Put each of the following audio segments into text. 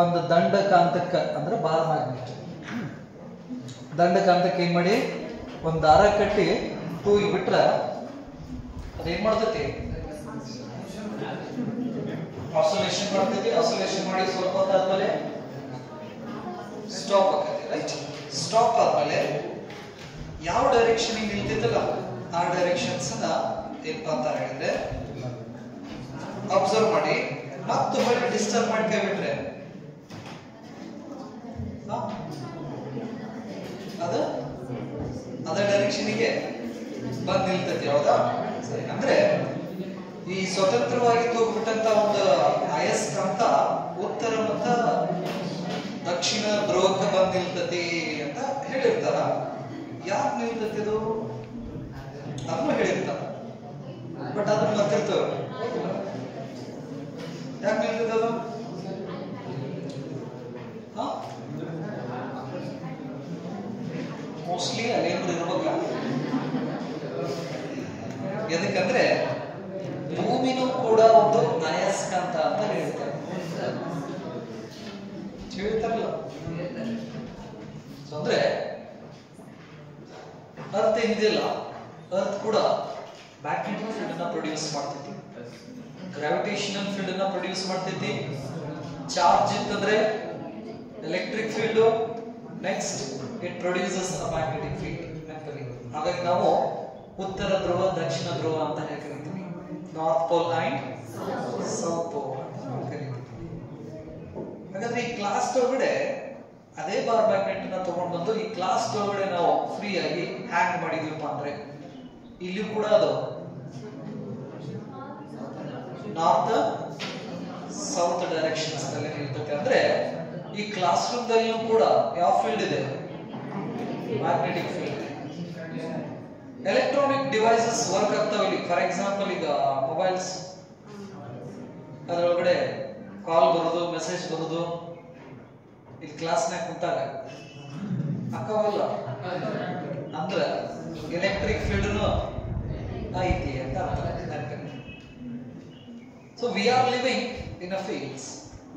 ಒಂದು ದಂಡಕಾಂತಕ್ಕೆ ಅಂದ್ರೆ bar magnet ದಂಡಕಾಂತಕ್ಕೆ ಏನ್ ಮಾಡಿ ಒಂದು ದಾರ ಕಟ್ಟಿ ತೂಗಿ ಬಿಟ್ರ ಅದೇನ್ ಮಾಡ್ತೈತಿ ಆಸಿಲೇಷನ್ ಮಾಡ್ತೈತಿ. ಆಸಿಲೇಷನ್ ಮಾಡಿ ಸ್ವಲ್ಪ ಹೊತ್ತಾದ್ಮೇಲೆ ಸ್ಟಾಪ್ ಆಗ್ತೈತಿ. ರೈಟ್, ಸ್ಟಾಪ್ ಆದ್ಮೇಲೆ ಯಾವ ಡೈರೆಕ್ಷನ್ ನಿಲ್ತಿದ್ದಲ್ಲ ಆ ಡೈರೆಕ್ಷನ್ಸ್ ಏನಪ್ಪ ಅಂತ ಹೇಳಿದ್ರೆ ಅಬ್ಸರ್ವ್ ಮಾಡಿ ಮತ್ತೆ ಹೊಳ್ಳಿ ಡಿಸ್ಟರ್ಬ್ ಮಾಡ್ಕೊಂಡ್ಬಿಟ್ರೆ ಅದ ಡೈರೆಕ್ಷನ್ಗೆ ಬಂದ್ ನಿಲ್ತೈತಿ. ಹೌದಾ? ಸರಿ, ಅಂದ್ರೆ ಈ ಸ್ವತಂತ್ರವಾಗಿ ತೂಗ್ಬಿಟ್ಟಂತ ಒಂದು ಅಯಸ್ಕಾಂತ ಉತ್ತರ ಮತ್ತ ದಕ್ಷಿಣ ಧ್ರುವಕ್ಕೆ ಬಂದ್ ನಿಲ್ತತಿ ಅಂತ ಹೇಳಿರ್ತಾರ. ಯಾಕೆ ನಿಲ್ತತಿ ಅದು ಅದನ್ನು ಹೇಳಿರ್ತಾರ, ಬಟ್ ಅದನ್ನ ಮರ್ತಿರ್ತೇವೆ. ಯಾಕೆ ನಿಲ್ತದ ಅದು? ಮೋಸ್ಟ್ಲಿ ಅಲ್ಲೇನು ಇರ್ಬೇಕ. ಎದಕ್ಕಂದ್ರೆ ಭೂಮಿನೂ ಕೂಡ ಒಂದು ಅಯಸ್ಕಾಂತ ಅಂತ ಹೇಳ್ತಾರೆ. ಹೇಳ್ತಾರಲ್ಲ, ಅಂದ್ರೆ ಅರ್ತ್ ಏನಿದೆಯಲ್ಲ, ಅರ್ತ್ ಕೂಡ ಮ್ಯಾಗ್ನೆಟಿಕ್ ಫೀಲ್ಡ್ ಅನ್ನ ಪ್ರೊಡ್ಯೂಸ್ ಮಾಡ್ತೈತಿ, ಗ್ರಾವಿಟೇಷನಲ್ ಫೀಲ್ಡ್ ಅನ್ನ ಪ್ರೊಡ್ಯೂಸ್ ಮಾಡ್ತೈತಿ. ಚಾರ್ಜ್ ಇತ್ತಂದ್ರೆ electric field, next it produces a magnetic field. ಹಾಗಾಗಿ ನಾವು ಉತ್ತರ ಧ್ರುವ ದಕ್ಷಿಣ ಧ್ರುವ ಅಂತ ಕರಿತೀವಿ. North pole and south pole ಅಂತ ಕರಿತೀವಿ. ಹಾಗಾದ್ರೆ ಈ ಕ್ಲಾಸ್ ಒಳಗಡೆ ಅದೇ ಬಾರ್ ಮ್ಯಾಗ್ನೆಟ್ ನ ತಗೊಂಡು ಬಂದು ಈ ಕ್ಲಾಸ್ ಒಳಗಡೆ ನಾವು ಫ್ರೀ ಆಗಿ ಹ್ಯಾಂಗ್ ಮಾಡಿದ್ವಿಪ್ಪ ಅಂದ್ರೆ ಇಲ್ಲಿ ಕೂಡ ಅದು ನಾರ್ತ್ ಸೌತ್ ಡೈರೆಕ್ಷನ್ಸ್ ನಲ್ಲಿ ನಿಲ್ತೈತೆ. ಅಂದ್ರೆ ಈ ಕ್ಲಾಸ್ ರೂಮ್ ದಲ್ಲೂ ಕೂಡ ಯಾವ ಫೀಲ್ಡ್ ಇದೆ? Magnetic field. Electronic devices work ಆಗ್ತಾವೆ ಇಲ್ಲಿ. ಫಾರ್ ಎಕ್ಸಾಂಪಲ್ ಈಗ ಮೊಬೈಲ್ಸ್, ಅದರೊಳಗಡೆ ಕಾಲ್ ಬರೋದು, ಮೆಸೇಜ್ ಬರೋದು, ಇಲ್ಲಿ ಕ್ಲಾಸ್ನಾಗ ಕುಂತಾಗ ಅಕ್ಕವಲ್ಲ ಅಂದ್ರೆ ಎಲೆಕ್ಟ್ರಿಕ್ ಫೀಲ್ಡ್ ಐತಿ ಅಂತ ಅರ್ಥ. So we are living in a fields,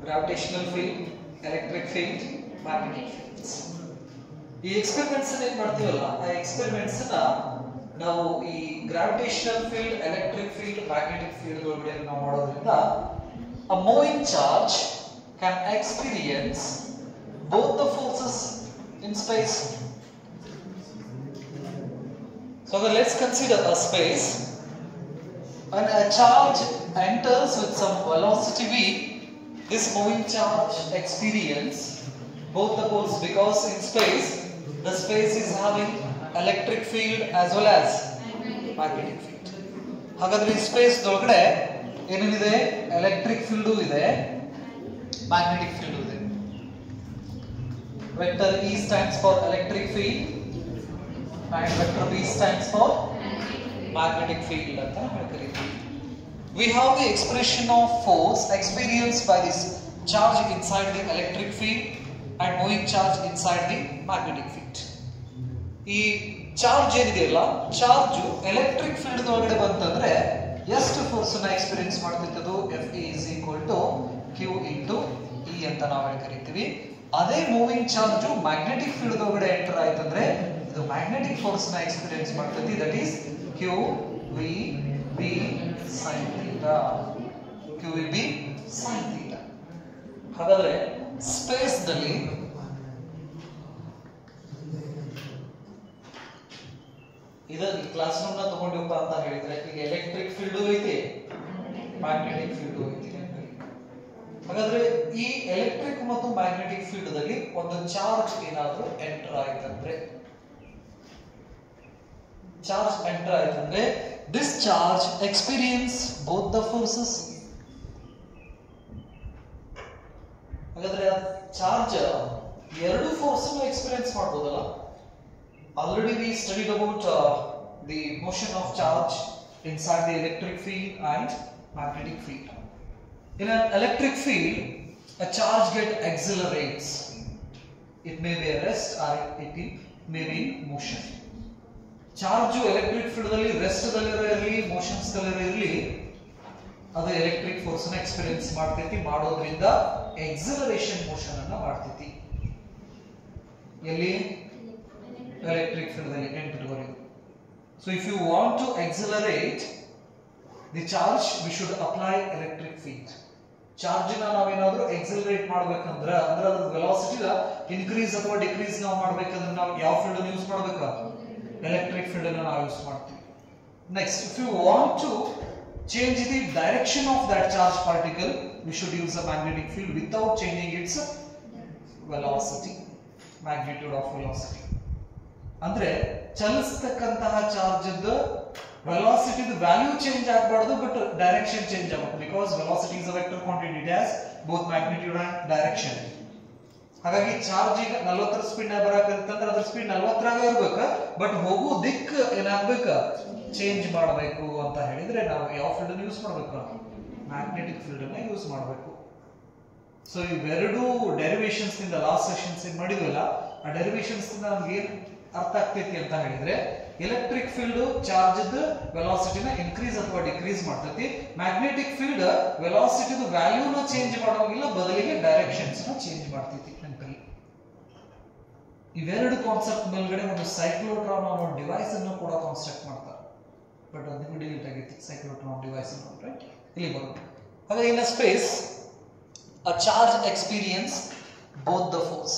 gravitational field, electric field, magnetic fields. ಈ ಎಕ್ಸ್ಪೆರಿಮೆಂಟ್ಸ್ ಏನ್ ಮಾಡ್ತೀವಲ್ಲ, ಆ ಎಕ್ಸ್ಪೆರಿಮೆಂಟ್ಸ್ ನಾವು ಈ gravitational field, electric field, magnetic field ಒಳಗಡೆ ನಾವು ಮಾಡೋದ್ರಿಂದ a moving charge can experience both the forces in space. So let's consider a space. When a charge enters with some velocity v, this moving charge experience both the poles, because in space the space is having electric field as well as magnetic field. ಹಾಗಾದ್ರೆ ಈ space ಒಳಗಡೆ ಏನೇನಿದೆ? Electric field ಇದೆ, magnetic field ಇದೆ. Vector E stands for electric field and vector B stands for magnetic field ಅಂತ ಕರೀತೀವಿ. We have the expression of force experienced by this charge inside the electric field and moving charge inside the magnetic field. ಈ charge ಏನಿದೆಯಲ್ಲ, charge electric field ಒಳಗಡೆ ಬಂತಂದ್ರೆ ಎಷ್ಟು force ಅನ್ನ experience ಮಾಡ್ತಿತ್ತು? Fe is equal to Q into E ಅಂತ ನಾವು ಕರಿತೀವಿ. ಅದೇ ಮೂವಿಂಗ್ ಚಾರ್ಜ್ ಮ್ಯಾಗ್ನೆಟಿಕ್ ಫೀಲ್ಡ್ ಒಳಗಡೆ ಎಂಟರ್ ಆಯ್ತಂದ್ರೆ ಇದು ಮ್ಯಾಗ್ನೆಟಿಕ್ ಫೋರ್ಸ್ ನ ಎಕ್ಸ್ಪೀರಿಯನ್ಸ್ ಮಾಡ್ತೈತಿ. That is Q V B sin theta. Q V B sin theta. ಹಾಗಾದ್ರೆ ಸ್ಪೇಸ್ ದಲ್ಲಿ ಇದು ಕ್ಲಾಸ್ ರೂಮ್ ನ ತಗೊಂಡಿವಪ್ಪ ಅಂತ ಹೇಳಿದ್ರೆ ಈಗ ಎಲೆಕ್ಟ್ರಿಕ್ ಫೀಲ್ಡ್ ಐತಿ, ಮ್ಯಾಗ್ನೆಟಿಕ್ ಫೀಲ್ಡ್ ಐತಿ. ಹಾಗಾದ್ರೆ ಈ ಎಲೆಕ್ಟ್ರಿಕ್ ಮತ್ತು ಮ್ಯಾಗ್ನೆಟಿಕ್ ಫೀಲ್ಡ್ ದಲ್ಲಿ ಒಂದು ಚಾರ್ಜ್ ಏನಾದ್ರೂ ಎಂಟರ್ ಆಯ್ತಂದ್ರೆ, this charge experience both the forces. ಹಾಗಾದ್ರೆ ಚಾರ್ಜ್ ಎರಡು ಫೋರ್ಸ್ ಅನ್ನು experience ಮಾಡಬಹುದಲ್ಲ? Already we studied about the motion of charge inside the electric field and magnetic field. In an electric field, a charge accelerates. It may be at rest or it may be in motion. Charge electric field dalli rest dalli irli, motions dalli irli, adu electric force na experience ಮಾಡ್ತೈತಿ. ಮಾಡೋದ್ರಿಂದ acceleration motion ಅನ್ನ ಮಾಡ್ತೈತಿ. ಎಲ್ಲಿ? Electric field ಅಲ್ಲಿ ಎಂಟುವರೆಗೂ. So if you want to accelerate the charge, we should apply electric field. Charge ನಾವೇನಾದ್ರೂ accelerate ಮಾಡ್ಬೇಕಂದ್ರೆ ಅಂದ್ರೆ ಅದ್ರ ವೆಲಾಸಿಟಿ ಇನ್ಕ್ರೀಸ್ ಅಥವಾ ಡಿಕ್ರೀಸ್ ನಾವು ಮಾಡ್ಬೇಕಂದ್ರೆ ನಾವು ಯಾವ ಫೀಲ್ಡ್ ಅನ್ನು ಯೂಸ್ ಮಾಡ್ಬೇಕಾ? ಎಲೆಕ್ಟ್ರಿಕ್ ಫೀಲ್ಡ್ ಅನ್ನು ನಾವು ಯೂಸ್ ಮಾಡ್ತೀವಿ. Next, if you want to change the direction of that charge particle, we should use a magnetic field without changing its velocity, magnitude of velocity. ಅಂದ್ರೆ ಚಲಿಸತಕ್ಕಂತಹ ಚಾರ್ಜ್ ವೆಲಾಸಿಟಿ ವ್ಯಾಲ್ಯೂ ಚೇಂಜ್ ಆಗಬಾರ್ದು, but direction change ಆಗಬೇಕು. Because velocity is a vector quantity, it has both magnitude and direction. ಹಾಗಾಗಿ charge ಈಗ 40 speed ನ ಬರಕಂತಂದ್ರೆ ಅದ್ರ speed 40 ಇರಬೇಕು, but ಹೋಗೋ ದಿಕ್ಕು ಏನಾಗಬೇಕು? ಚೇಂಜ್ ಮಾಡಬೇಕು ಅಂತ ಹೇಳಿದ್ರೆ ನಾವು ಯಾವ ಫೀಲ್ಡ್ ಅನ್ನು ಯೂಸ್ ಮಾಡಬೇಕು? ಮ್ಯಾಗ್ನೆಟಿಕ್ ಫೀಲ್ಡ್ ಅನ್ನು ಯೂಸ್ ಮಾಡಬೇಕು. ಸೊ ಇವೆರಡು ಡೆರಿವೇಶನ್ಸ್ ನಿಂದ ಲಾಸ್ಟ್ ಸೆಷನ್ಸ್ ಏನ್ ಮಾಡಿದ್ವಲ್ಲ, ಆ ಡೆರಿವೇಶನ್ಸ್ ನಿಂದ ನಮ್ಗೆ ಏನ್ ಅರ್ಥ ಆಗ್ತೈತಿ ಅಂತ ಹೇಳಿದ್ರೆ, ಎಲೆಕ್ಟ್ರಿಕ್ ಫೀಲ್ಡ್ ಚಾರ್ಜ್ ವೆಲಾಸಿಟಿನ ಇನ್ಕ್ರೀಸ್ ಅಥವಾ ಡಿಕ್ರೀಸ್ ಮಾಡ್ತೈತಿ. ಮ್ಯಾಗ್ನೆಟಿಕ್ ಫೀಲ್ಡ್ ವೆಲಾಸಿಟಿದ ವ್ಯಾಲ್ಯೂನ ಚೇಂಜ್ ಮಾಡೋಂಗಿಲ್ಲ, ಬದಲಿಗೆ ಡೈರೆಕ್ಷನ್ಸ್ ನ ಚೇಂಜ್ ಮಾಡ್ತೈತಿ. ನೆನಪಲ್ಲಿ ಇವೆರಡು ಕಾನ್ಸೆಪ್ಟ್ ಮೇಲ್ಗಡೆ ಒಂದು ಸೈಕ್ಲೋಟ್ರಾನ್ ಅನ್ನೋ ಡಿವೈಸ್ ಅನ್ನು ಕೂಡ ಕಾನ್ಸ್ಟ್ರಕ್ಟ್ ಮಾಡ್ತಾರೆ. ಬಟ್ ಅದು ಡಿಲೀಟ್ ಆಗೈತಿ, ಸೈಕ್ಲೋಟ್ರಾನ್ ಡಿವೈಸ್ ಅನ್ನು. ರೈಟ್, ಇಲ್ಲಿ ಬರುತ್ತೆ. ಹಾಗೆ in a space a charge experience both the force.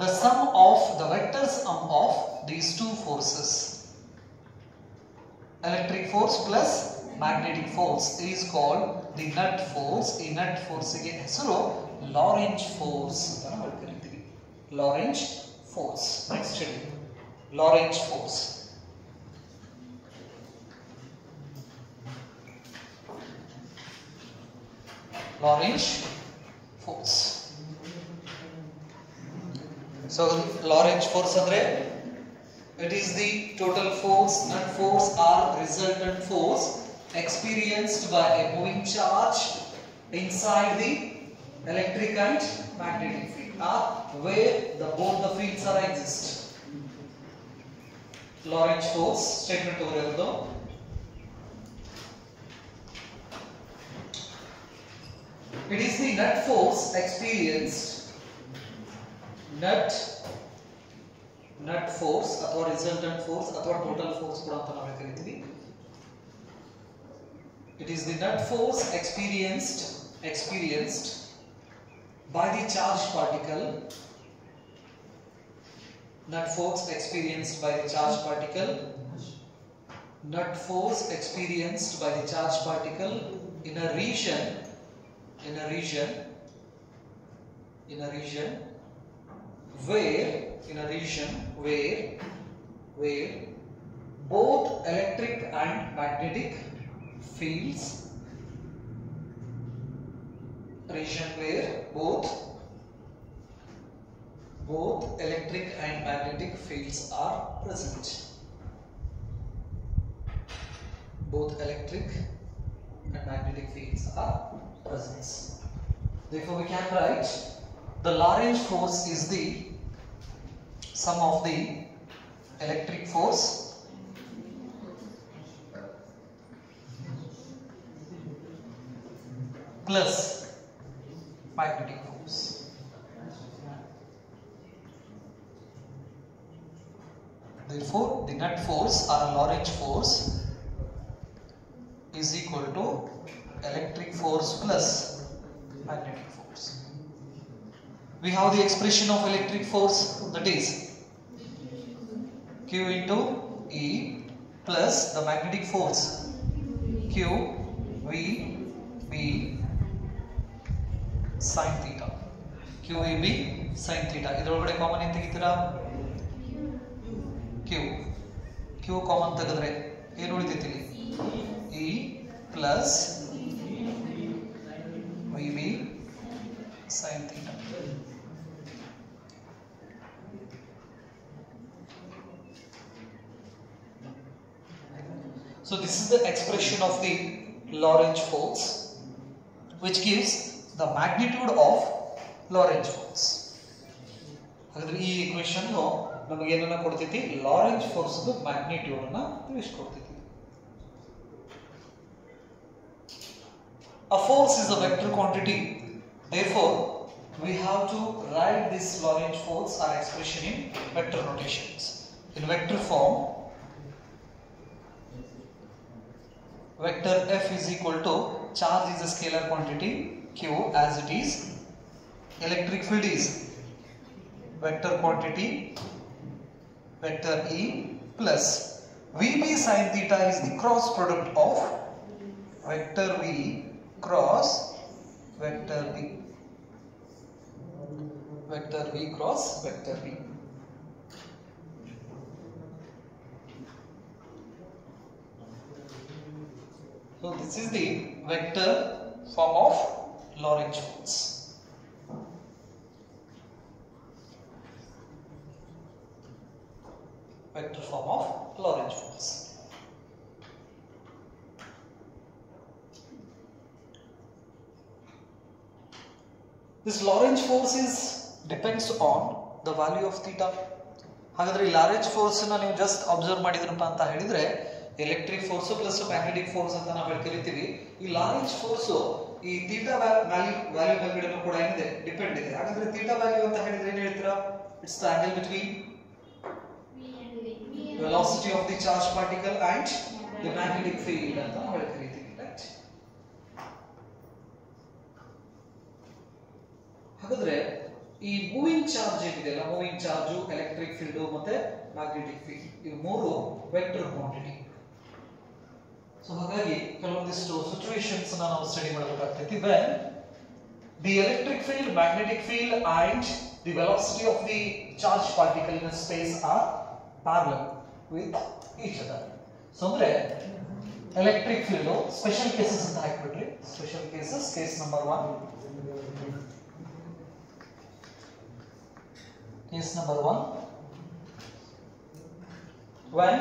The sum of the vector sum of these two forces, electric force plus magnetic force, is called the net force. ಈ net force ಗೆ ಹೆಸರು Lorentz force ಅಂತ ನಾವು ಕರೀತೀವಿ. Lorentz force. Next study Lorentz force. Lorentz force. So Lorentz force andre it is the total force, net force or resultant force experienced by a moving charge inside the electric and magnetic field, or where both the fields are exist. Lorentz force statement over here. It is the net force experienced, net force ಅಥವಾ resultant force ಅಥವಾ total force ಕೂಡ ಅಂತ ನಾವು ಕರೀತೀವಿ. It is the net force experienced by the charged particle. Net force experienced by the charged particle. Net force experienced by the charged particle in a region where both electric and magnetic fields are present. Both electric and magnetic fields are present. Therefore, we can write the Lorentz force is the sum of the electric force plus magnetic force. Therefore, the net force or Lorentz force is equal to electric force plus magnetic force. We have the expression of electric force, that is Q into E plus the magnetic force Q V B sin theta. Q V B sin theta. ಇದರೊಳಗಡೆ common ಏನು ತೆಗಿತೀರಾ? Q common ತೆಗೆದ್ರೆ ಏನು ಉಳಿತೈತಿ? E plus VB sin theta. So this is the expression of the Lorentz force, which gives the magnitude of Lorentz force. ಹಾಗಾದ್ರೆ ಈ equation ನಮಗೆ ಏನನ್ನ ಕೊಡ್ತೈತಿ? Lorentz force the magnitude ಅನ್ನ ತಿಳಿಸ್ಕೊಡ್ತೈತಿ. A force is a vector quantity Therefore, we have to write this Lorentz force or expression in vector notations. In vector form, vector F is equal to charge is a scalar quantity Q as it is. Electric field is vector quantity vector E plus VB sin theta is the cross product of vector V cross vector B. Vector V cross vector V. So this is the vector form of Lorentz force. Vector form of Lorentz force. This Lorentz force depends on the value of theta. ಹಾಗಾದ್ರೆ ಈ ಲಾರೆಂಜ್ force ನೀವು just observe ಮಾಡಿದ್ರಪ್ಪ ಅಂತ ಹೇಳಿದ್ರೆ electric force plus magnetic force ಅಂತ ನಾವು ಕರಿತೀವಿ. ಈ ಲಾರೆಂಜ್ force ಈ ಥೀಟಾ ವ್ಯಾಲ್ಯೂ ಮೇಲ್ಗಡೆನೂ ಕೂಡ ಏನಿದೆ ಡಿಪೆಂಡ್ ಇದೆ. ಹಾಗಾದ್ರೆ ಥೀಟಾ ವ್ಯಾಲ್ಯೂ ಅಂತ ಹೇಳಿದ್ರೆ ಏನು ಹೇಳ್ತೀರಾ? It's the angle between velocity of the charged particle and the magnetic field ಅಂತ ನಾವು ಕರಿತೀವಿ, ರೈಟ್? ಹಾಗಾದ್ರೆ ಈ ಮೂವಿಂಗ್ ಚಾರ್ಜ್ ಏನಿದೆಯಲ್ಲ, ಮೂವಿಂಗ್ ಚಾರ್ಜ್, ಎಲೆಕ್ಟ್ರಿಕ್ ಫೀಲ್ಡ್ ಮತ್ತೆ ಮ್ಯಾಗ್ನೆಟಿಕ್ ಫೀಲ್ಡ್, ಇವು ಮೂರು ವೆಕ್ಟರ್ ಕ್ವಾಂಟಿಟಿ. ಸೊ ಹಾಗಾಗಿ ಕೆಲವೊಂದಿಷ್ಟು ಸಿಚುವೇಶನ್ಸ್ ನಾವು study ಮಾಡಬೇಕಾಗ್ತೈತಿ. when the electric field, magnetic field and the velocity of the charged particle in space are parallel with each other. So ಅಂದ್ರೆ electric field special cases ಅಂತ ಹಾಕ್ಬಿಟ್ರಿ. special cases, case number 1. Case number 1, when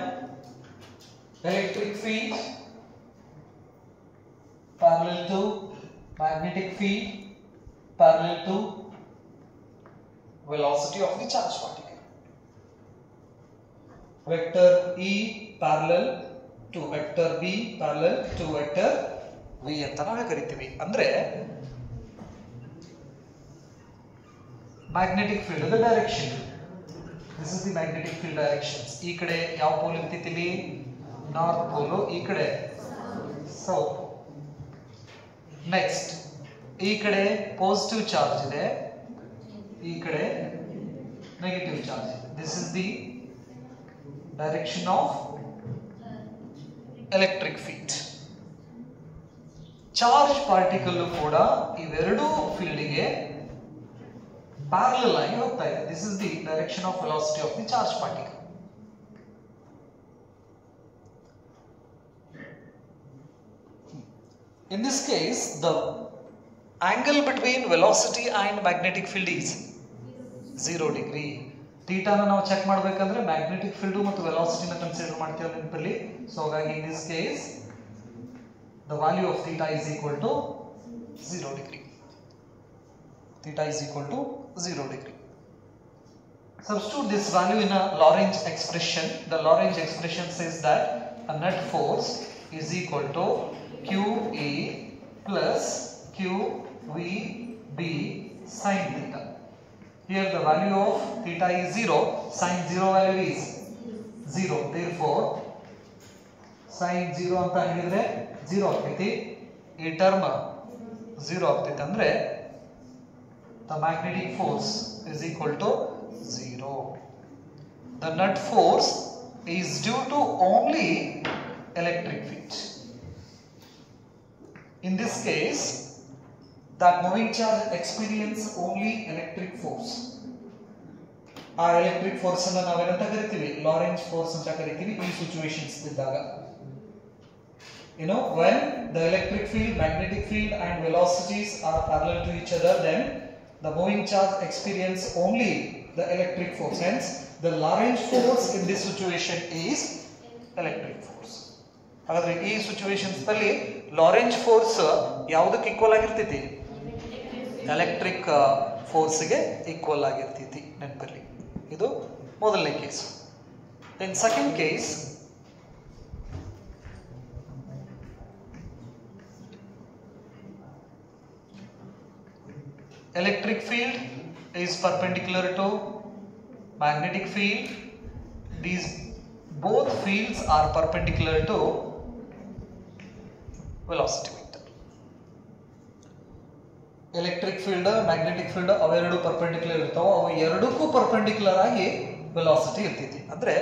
electric field parallel to magnetic field parallel to velocity of the charged particle. Vector E parallel to vector B parallel to vector V ಅಂತ ನಾವು ಕರಿತೀವಿ. ಅಂದ್ರೆ magnetic field the direction, this is the magnetic field directions. ಈ ಕಡೆ ಯಾವ pole ಇರ್ತಿತಿಲಿ? North pole. ಈ ಕಡೆ south. Next ಈ ಕಡೆ ಪಾಸಿಟಿವ್ ಚಾರ್ಜ್ ಇದೆ, ಈ ಕಡೆ ನೆಗೆಟಿವ್ ಚಾರ್ಜ್ ಇದೆ. This is the direction of electric field. Charge particle ಕೂಡ ಇವೆರಡೂ ಫೀಲ್ಡ್ಗೆ ಪ್ಯಾರಲಲ್ ಆಗಿ ಹೋಗ್ತಾ ಇದೆ. This is the direction of velocity of the charge particle. In this case, the angle between velocity and magnetic field is 0 degree. Theta ನಾವು check ಮಾಡಬೇಕಂದ್ರೆ magnetic field ಮತ್ತು ವೆಲಾಸಿಟಿನ consider ಮಾಡ್ತೀವಿ ನೆನಪಲ್ಲಿ. ಸೊ ಹಾಗಾಗಿ in this case the value of theta is equal to 0 degree. Theta is equal to 0 degree. Substitute this value in a Lorentz expression. The Lorentz expression says that a net force is equal to QA plus QVB sin theta. Here the value of theta is 0, sin 0 value is 0. Therefore, sin 0 ಅಂತ ಹೇಳಿದ್ರೆ 0 ಆಗ್ತೈತಿ. ಈ term 0 ಆಗ್ತೈತಿ. ಅಂದ್ರೆ the magnetic force is equal to 0. The net force is due to only electric field. In this case, that moving charge experience only electric force. ಆ electric force ಅನ್ನು ನಾವೇನಂತ ಕರಿತೀವಿ? ಲಾರೆಂಜ್ ಫೋರ್ಸ್ ಅಂತ ಕರಿತೀವಿ ಈ ಸಿಚುವೇಶನ್ಸ್ ಇದ್ದಾಗ. when the electric field, magnetic field and velocities are parallel to each other, then the moving charge experience only the electric force. Hence, the Lorentz force in this situation is electric force. ಹಾಗಾದ್ರೆ ಈ situations ನಲ್ಲಿ Lorentz force ಯಾವುದಕ್ಕೆ equal ಆಗಿರ್ತೈತಿ? Electric ಫೋರ್ಸ್ಗೆ equal ಆಗಿರ್ತೈತಿ, ನೆನಪಲ್ಲಿ. ಇದು ಮೊದಲನೇ case. Then second case, electric field is perpendicular to magnetic field. These both fields are perpendicular to velocity vector. Electric field, magnetic field ಅವೆರಡು perpendicular ಇರ್ತಾವ. ಅವು ಎರಡಕ್ಕೂ perpendicular ಆಗಿ velocity ಇರ್ತೈತಿ. ಅಂದ್ರೆ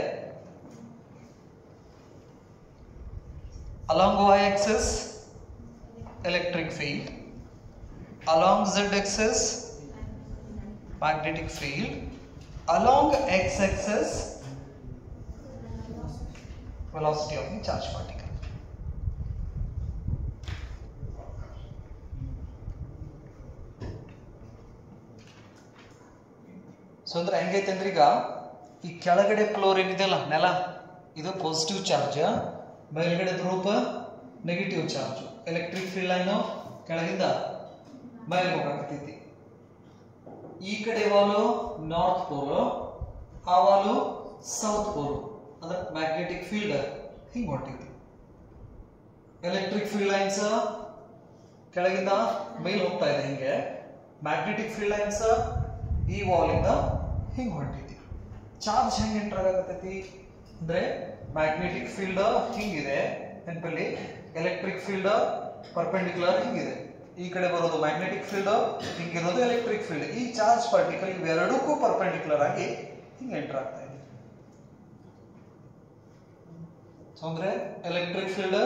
along y-axis electric field, along z-axis magnetic field, along x-axis velocity of the charge particle. So ಅಂದ್ರೆ ಹೆಂಗೈತೆ ಅಂದ್ರೆ ಈಗ ಈ ಕೆಳಗಡೆ ಫ್ಲೋರ್ ಏನಿದೆಯಲ್ಲ ನೆಲ, ಇದು ಪಾಸಿಟಿವ್ ಚಾರ್ಜ್, ಮೇಲ್ಗಡೆ ರೂಪ negative charge. Electric field line ಕೆಳಗಿಂದ ಮೇಲೆ ಹೋಗಾಕತೈತಿ. ಈ ಕಡೆ ವಾಲು ನಾರ್ತ್ ಪೋಲ್, ಆ ವಾಲು ಸೌತ್ ಪೋಲ್. ಅಂದ್ರೆ ಮ್ಯಾಗ್ನೆಟಿಕ್ ಫೀಲ್ಡ್ ಹಿಂಗ್ ಹೊಂಟೈತಿ. ಎಲೆಕ್ಟ್ರಿಕ್ ಫೀಲ್ಡ್ ಲೈನ್ಸ್ ಕೆಳಗಿಂದ ಮೇಲೆ ಹೋಗ್ತಾ ಇದೆ ಹಿಂಗೆ. ಮ್ಯಾಗ್ನೆಟಿಕ್ ಫೀಲ್ಡ್ ಲೈನ್ಸ್ ಈ ವಾಲ್ ಇಂದ ಹಿಂಗ್ ಹೊಂಟೈತಿ. ಚಾರ್ಜ್ ಹೆಂಗ್ ಎಂಟರ್ ಆಗತೈತಿ ಅಂದ್ರೆ ಮ್ಯಾಗ್ನೆಟಿಕ್ ಫೀಲ್ಡ್ ಹಿಂಗಿದೆ ನೆನಪಲ್ಲಿ, ಎಲೆಕ್ಟ್ರಿಕ್ ಫೀಲ್ಡ್ ಪರ್ಪೆಂಡಿಕ್ಯುಲರ್ ಹಿಂಗಿದೆ. ಈ ಕಡೆ ಬರೋದು ಮ್ಯಾಗ್ನೆಟಿಕ್ ಫೀಲ್ಡ್, ಹಿಂಗಿರೋದು ಎಲೆಕ್ಟ್ರಿಕ್ ಫೀಲ್ಡ್. ಈ ಚಾರ್ಜ್ ಪಾರ್ಟಿಕಲ್ ಇವೆರಡಕ್ಕೂ ಪರ್ಪೆಂಡಿಕ್ಯುಲರ್ ಆಗಿ ಹಿಂಗ್ ಎಂಟರ್ ಆಗ್ತಾ ಇದೆ. ಸೊ ಅಂದ್ರೆ ಎಲೆಕ್ಟ್ರಿಕ್ ಫೀಲ್ಡ್,